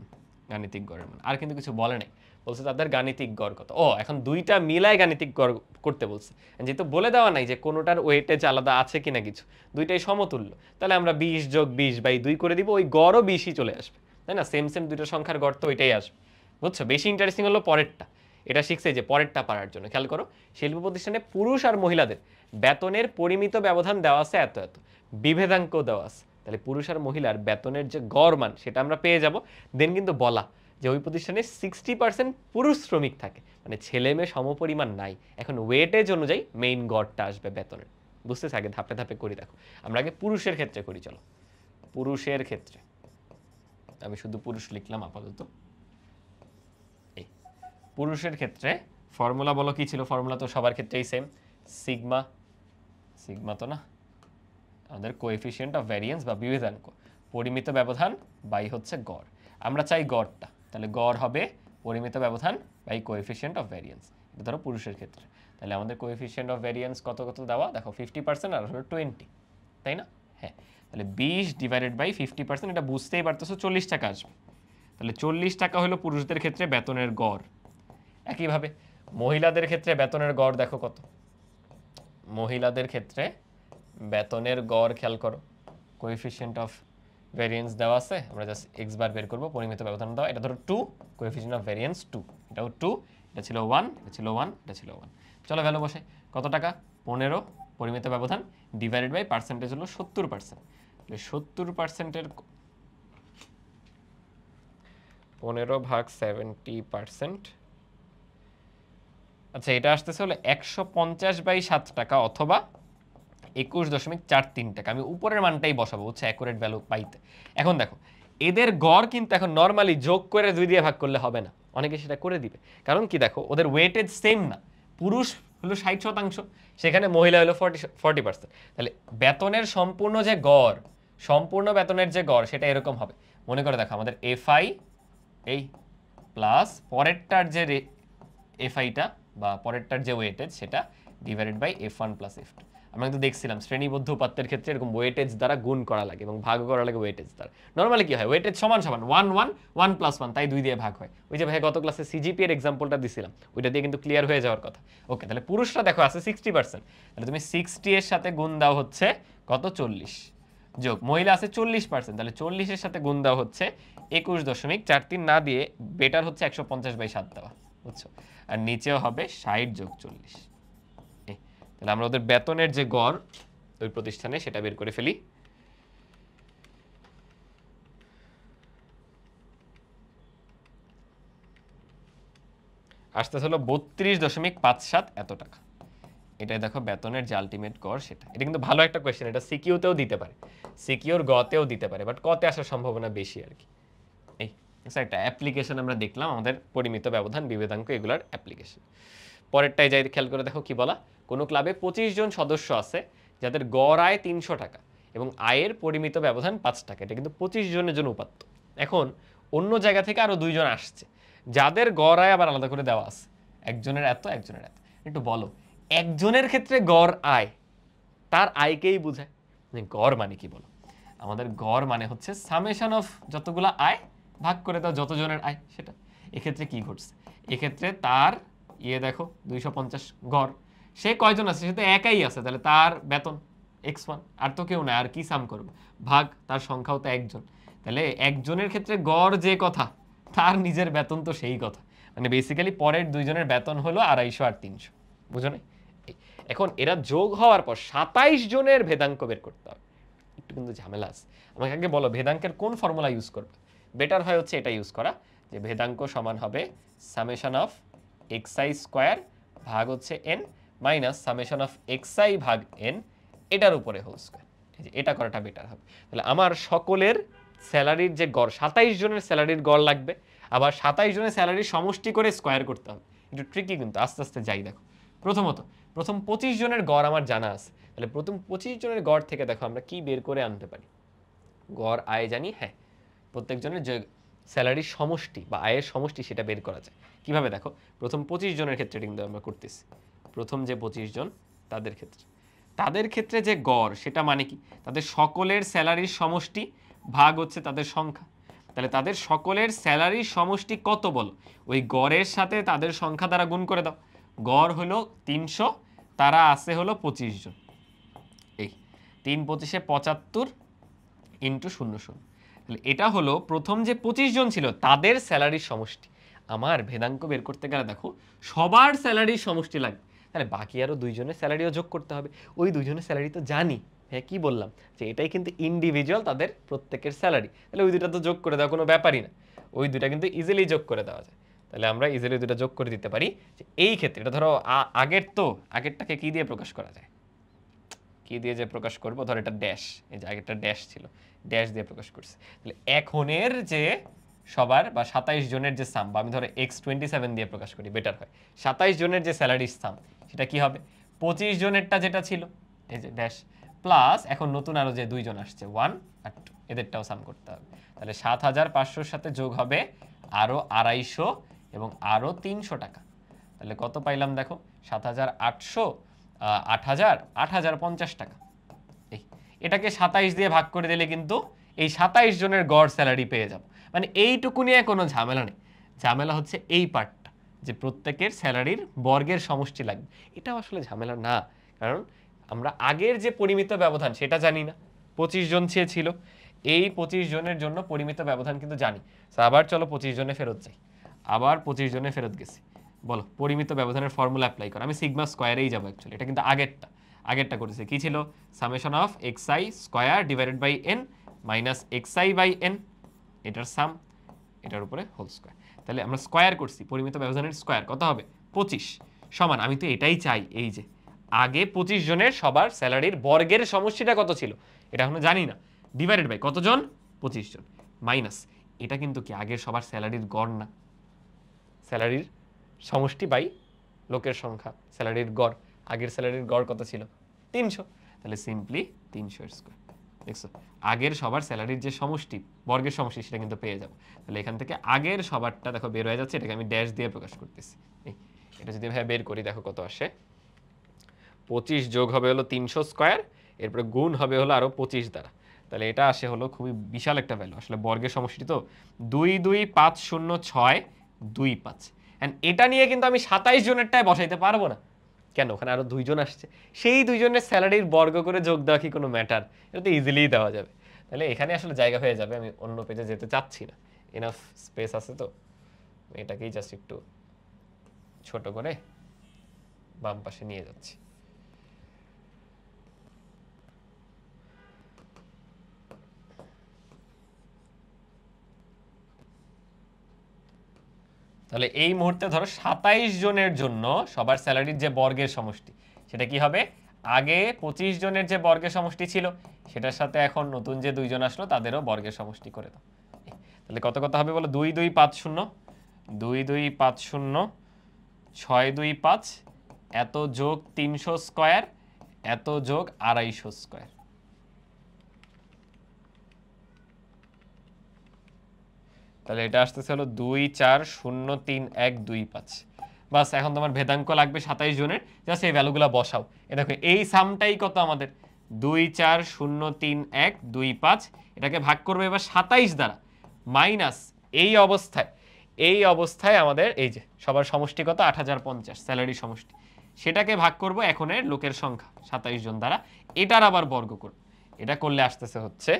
গাণিতিক গড়ের মান। আর কিন্তু কিছু বলে নাই, বলছে তাদের গাণিতিক গড় কত। ও এখন দুইটা মিলায় গাণিতিক গড় করতে বলছে, যেহেতু বলে দেওয়া নাই যে কোনোটার ওয়েটেজ আলাদা আছে কিনা কিছু, দুইটাই সমতুল্য, তাহলে আমরা 20 যোগ 20 বাই 2 করে দিব, ওই গড়ও 20ই চলে আসবে, তাই না? সেম সেম দুইটা সংখ্যার গড় তো ওইটাই আসবে, বুঝছো? বেশি ইন্টারেস্টিং হলো পরেরটা। এটা শিখছে যে পরেরটা পারার জন্য খেয়াল করো, শিল্প প্রতিষ্ঠানে পুরুষ আর মহিলাদের বেতনের পরিমিত ব্যবধান দেওয়া আছে এত এত, বিভেদাঙ্ক দেওয়া আছে। তাহলে পুরুষ আর মহিলার বেতনের যে গড় মান সেটা আমরা পেয়ে যাব। দেন কিন্তু বলা যে ওই প্রতিষ্ঠানে 60% পুরুষ শ্রমিক থাকে, মানে ছেলে মেয়ে সমপরিমাণ নাই। এখন ওয়েটেজ অনুযায়ী মেইন গড়টা আসবে বেতনের। বুঝতেছে? আগে ধাপে ধাপে করি দেখো। আমরা আগে পুরুষের ক্ষেত্রে করি, চলো। পুরুষের ক্ষেত্রে আমি শুধু পুরুষ লিখলাম আপাতত। এই পুরুষের ক্ষেত্রে ফর্মুলা বলো কি ছিল? ফর্মুলা তো সবার ক্ষেত্রেই সেম, সিগমা, সিগমা তো না, আমাদের কোএফিসিয়েন্ট অফ ভ্যারিয়েন্স বা বিভেদাঙ্ক, পরিমিত ব্যবধান বাই হচ্ছে গড়। আমরা চাই গড়টা, তাহলে গড় হবে পরিমিত ব্যবধান বাই কোএফিসিয়েন্ট অফ ভ্যারিয়েন্স। এটা ধরো পুরুষের ক্ষেত্রে, তাহলে আমাদের কোএফিসিয়েন্ট অফ ভ্যারিয়েন্স কত কত দেওয়া দেখো, 50% আর হলো 20, তাই না? হ্যাঁ, তাহলে 20 ডিভাইডেড বাই 50%, এটা বুঝতেই পারতেছো 40 টাকা আসবে। তাহলে 40 টাকা হলো পুরুষদের ক্ষেত্রে বেতনের গড়। একইভাবে মহিলাদের ক্ষেত্রে বেতনের গড় দেখো কত। মহিলাদের ক্ষেত্রে বেতনের গড় খেয়াল করো, কোএফিসিয়েন্ট অফ ভ্যারিয়েন্স দেওয়া আছে, আমরা জাস্ট এক্স বার বের করব, পরিমিত ব্যবধান দেওয়া, এটা ধরো 2, কোএফিসিয়েন্ট অফ ভ্যারিয়েন্স 2, এটাও 2, এটা ছিল 1, এটা ছিল 1, এটা ছিল 1। চলো ভ্যালু বসে, কত টাকা? 15 পরিমিত ব্যবধান ডিভাইডেড বাই পার্সেন্টেজ হলো 70%। 70%-এর 15 ভাগ 70%, আচ্ছা এটা আসতেছে হলো 150/7 টাকা অথবা 21.43 টাকা। আমি উপরের মানটাই বসাবো, হচ্ছে অ্যাকুরেট ভ্যালু পাইতে। এখন দেখো এদের গড় কিন্তু এখন নর্মালি যোগ করে 2 দিয়ে ভাগ করলে হবে না, অনেকে সেটা করে দিবে। কারণ কি দেখো ওদের ওয়েটেজ সেম না, পুরুষ হলো 60%, সেখানে মহিলা হলো 40%। তাহলে বেতনের সম্পূর্ণ যে গড়, সম্পূর্ণ বেতনের যে গড় সেটা এরকম হবে। মনে করে দেখো আমাদের এফআই এই প্লাস পরেরটার যে এফআইটা বা পরেরটার যে ওয়েটেজ সেটা divided by F1 plus F2। আমরা কিন্তু দেখছিলাম শ্রেণীবদ্ধ উপাত্তের ক্ষেত্রে এরকম ওয়েটেজ দ্বারা গুণ করা লাগে এবং ভাগ করা লাগে ওয়েটেজ দ্বারা। নর্মালি কি হয়, ওয়েটেজ সমান সমান 1 1 1 প্লাস 1, তাই 2 দিয়ে ভাগ হয়। ওই যে ভাই গত ক্লাসে সিজিপি এর एग्जांपलটা দিছিলাম, ওইটা দিয়ে কিন্তু ক্লিয়ার হয়ে যাওয়ার কথা। ওকে, তাহলে পুরুষরা দেখো আছে 60%, তাহলে তুমি 60 এর সাথে গুণ দাও হচ্ছে কত 40, যোগ মহিলা আছে 40%, তাহলে 40 এর সাথে গুণ দাও হচ্ছে 21.43, না দিয়ে বেটার হচ্ছে 150/7 দেওয়া, বুঝছো? আর নিচেও হবে 60 যোগ 40। তাহলে আমরা ওদের বেতনের যে গড় ওই প্রতিষ্ঠানে সেটা বের করে ফেলি। আসতে হলো 32.57 এত টাকা। এটাই দেখো বেতনের যে আলটিমেট গড় সেটা। এটা কিন্তু ভালো একটা কোয়েশ্চেন, এটা সিকিউতেও দিতে পারে, সিকিউর গতেও দিতে পারে, বাট কতে আসার সম্ভাবনা বেশি আর কি। এই একটা অ্যাপ্লিকেশন আমরা দেখলাম, আমাদের পরিমিত ব্যবধান বিভেদাঙ্ক এগুলার অ্যাপ্লিকেশন। পরেরটাই যাই খেয়াল করে দেখো কি বলা, কোনো ক্লাবে 25 জন সদস্য আছে যাদের গড় আয় 300 টাকা এবং আয়ের পরিমিত ব্যবধান 5 টাকা। এটা কিন্তু 25 জনের জন্য উপাত্ত। এখন অন্য জায়গা থেকে আরো 2 জন আসছে যাদের গড় আয় আবার আলাদা করে দেওয়া আছে, একজনের এত একজনের এত। একটু বলো, একজনের ক্ষেত্রে গড় আয়, তার আয়কেই বোঝায়, গড় মানে কি বলো? আমাদের গড় মানে হচ্ছে সামেশন অফ যতগুলা আয় ভাগ করে দাও যতজনের আয় সেটা। এক্ষেত্রে কি ঘটছে, এক্ষেত্রে তার দেখো 250 গড়, সে কয়জন আছে, সে তো একাই আছে, তাহলে তার বেতন x1, আর তো কেউ না, আর কি সাম করবো, ভাগ তার সংখ্যাও তো একজন, তাহলে একজনের ক্ষেত্রে গড় যে কথা তার নিজের বেতন তো সেই কথা, মানে বেসিক্যালি পরের দুইজনের বেতন হলো 250 আর 300, বুঝো না? এখন এরা যোগ হওয়ার পর 27 জনের ভেদাঙ্ক বের করতে হবে, একটু কিন্তু ঝামেলা আছে। আমাকে আগে বলো ভেদাঙ্কের কোন ফর্মুলা ইউজ করবে? বেটার হয় হচ্ছে এটা ইউজ করা, যে ভেদাঙ্ক সমান হবে সামেশন অফ xi স্কয়ার ভাগ হচ্ছে n minus summation of xi ভাগ n এটার উপরে হোল স্কয়ার। এটা করাটা বেটার হবে। তাহলে আমার সকলের স্যালারির যে গড়, 27 জনের স্যালারির গড় লাগবে, আবার 27 জনের স্যালারির সমষ্টি করে স্কয়ার করতে হবে। একটু ট্রিকি কিন্তু, আস্তে আস্তে যাই। দেখো প্রথমত প্রথম 25 জনের গড় আমার জানা আছে, তাহলে প্রথম 25 জনের গড় থেকে দেখো আমরা কি বের করে আনতে পারি। গড় আয় জানি, হ্যাঁ, প্রত্যেকজনের যে স্যালারির সমষ্টি বা আয়ের সমষ্টি সেটা বের করা যায় কিভাবে? দেখো প্রথম 25 জনের ক্ষেত্রে কিন্তু আমরা করতেছি, প্রথম যে 25 জন তাদের ক্ষেত্রে যে গড় সেটা মানে কি, তাদের সকলের স্যালারির সমষ্টি ভাগ হচ্ছে তাদের সংখ্যা। তাহলে তাদের সকলের স্যালারির সমষ্টি কত বলো, ওই গড়ের সাথে তাদের সংখ্যা দ্বারা গুণ করে দাও। গড় হলো 300, তারা আছে হলো 25 জন, এই 3 25 75 ইন্টু 00। তাহলে এটা হলো প্রথম যে 25 জন ছিল তাদের স্যালারির সমষ্টি। আমার ভেদাঙ্ক বের করতে গেলে দেখো সবার স্যালারির সমষ্টি লাগবে, তাহলে বাকি আরও দুইজনের স্যালারিও যোগ করতে হবে। ওই দুইজনের স্যালারি তো জানি, হ্যাঁ কি বললাম যে এটাই কিন্তু ইন্ডিভিজুয়াল তাদের প্রত্যেকের স্যালারি, তাহলে ওই দুটা তো যোগ করে দেওয়া কোনো ব্যাপারই না, ওই দুটা কিন্তু ইজিলি যোগ করে দেওয়া যায়। তাহলে আমরা ইজিলি দুটা যোগ করে দিতে পারি। যে এই ক্ষেত্রে এটা ধরো আগেরটাকে কি দিয়ে প্রকাশ করা যায়, কি দিয়ে যে প্রকাশ করবো, ধর এটা ড্যাশ, এই যে আগেরটা ড্যাশ ছিল, ড্যাশ দিয়ে প্রকাশ করছে। তাহলে এখনের যে সবার বা 27 জনের যে সাম, বা আমি ধরো x27 দিয়ে প্রকাশ করি, বেটার হয়। 27 জনের যে স্যালারির সাম সেটা কি হবে, 25 জনেরটা যেটা ছিল এই যে ড্যাশ, প্লাস এখন নতুন আরো যে দুইজন আসছে 1 আর 2, এদেরটাও সাম করতে হবে। তাহলে 7500-র সাথে যোগ হবে আরো 250 এবং আরো 300 টাকা। তাহলে কত পাইলাম দেখো, 7800, 8000, 8050 টাকা। এটাকে 27 দিয়ে ভাগ করে দিলে কিন্তু এই 27 জনের গড় স্যালারি পেয়ে যাব। মানে এইটুকু নিয়ে কোনো ঝামেলা নেই, ঝামেলা হচ্ছে এই পার্টটা যে প্রত্যেকের স্যালারির বর্গের সমষ্টি লাগবে, এটাও আসলে ঝামেলা না, কারণ আমরা আগের যে পরিমিত ব্যবধান সেটা জানি না, 25 জন ছিল, এই 25 জনের জন্য পরিমিত ব্যবধান কিন্তু জানি। আবার চলো 25 জনে ফেরত যাই, আবার 25 জনে ফেরত গেছি, বলো পরিমিত ব্যবধানের ফর্মুলা অ্যাপ্লাই করো। আমি সিগমা স্কয়ারেই যাবো অ্যাকচুয়ালি, এটা কিন্তু আগেরটা করেছে কি ছিল, summation of xi square divided by n minus xi by n, এটার সাম, এটার উপরে হোল স্কয়ার। তাহলে আমরা স্কয়ার করছি, পরিমিত ব্যবধানের স্কয়ার কত হবে 25 সমান, আমি তো এটাই চাই, এই যে আগে 25 জনের সবার স্যালারির বর্গের সমষ্টিটা কত ছিল এটা এখনো জানি না, ডিভাইডেড বাই কতজন 25 জন, মাইনাস এটা কিন্তু কি আগের সবার স্যালারির গড় না, স্যালারির সমষ্টি বাই লোকের সংখ্যা, স্যালারির গড়, আগের স্যালারির গড় কত ছিল 300, তাহলে সিম্পলি 300 স্কয়ার। দেখছো আগের সবার স্যালারির যে সমষ্টি বর্গের সমষ্টি সেটা কিন্তু পেয়ে যাবো। তাহলে এখান থেকে আগের সবারটা দেখো বের হয়ে যাচ্ছে, এটাকে আমি ড্যাশ দিয়ে প্রকাশ করতেছি। এটা যদি ভাই বের করি দেখো কত আসে, 25 যোগ হবে হলো 300 স্কয়ার, এরপরে গুণ হবে হলো আরো 25 দ্বারা, তাহলে এটা আসে হলো খুবই বিশাল একটা ভ্যালু। আসলে বর্গের সমষ্টি তো 2250625, এন্ড এটা নিয়ে কিন্তু আমি 27 জনেরটায় বসাইতে পারবো না, কেন, ওখানে আরো দুইজন আসছে, সেই দুইজনের স্যালারির বর্গ করে যোগ দেওয়া কি কোনো ম্যাটার, এটা তো ইজিলি দেওয়া যাবে। তাহলে এখানে আসলে জায়গা হয়ে যাবে, আমি অন্য পেজে যেতে চাচ্ছি না, এনাফ স্পেস আছে, তো এটাকেই জাস্ট একটু ছোট করে বাম পাশে নিয়ে যাচ্ছি। তাহলে এই মুহূর্তে ধরো 27 জনের জন্য সবার স্যালারির যে বর্গের সমষ্টি সেটা কি হবে, আগে 25 জনের যে বর্গের সমষ্টি ছিল সেটার সাথে এখন নতুন যে দুইজন আসলো তাদেরও বর্গের সমষ্টি করে দাও। তাহলে কত কত হবে বলো, 2250, 2250, 625, এত যোগ 300 স্কয়ার, এত যোগ 250 স্কয়ার। তাহলে এটা আসতেছে হলো 2403125। বাস এখন তোমার ভেদাঙ্ক লাগবে 27 জনের, জাস্ট এই ভ্যালুগুলো বসাও। এ দেখো এই সামটাই কত আমাদের 2403125, এটাকে ভাগ করবে এবার 27 দ্বারা, মাইনাস এই অবস্থায় আমাদের এই যে সবার সমষ্টি কত 8050 স্যালারি সমষ্টি, সেটাকে ভাগ করব এখনের লোকের সংখ্যা 27 জন দ্বারা, এটার আবার বর্গ করব। এটা করলে আসতেছে হচ্ছে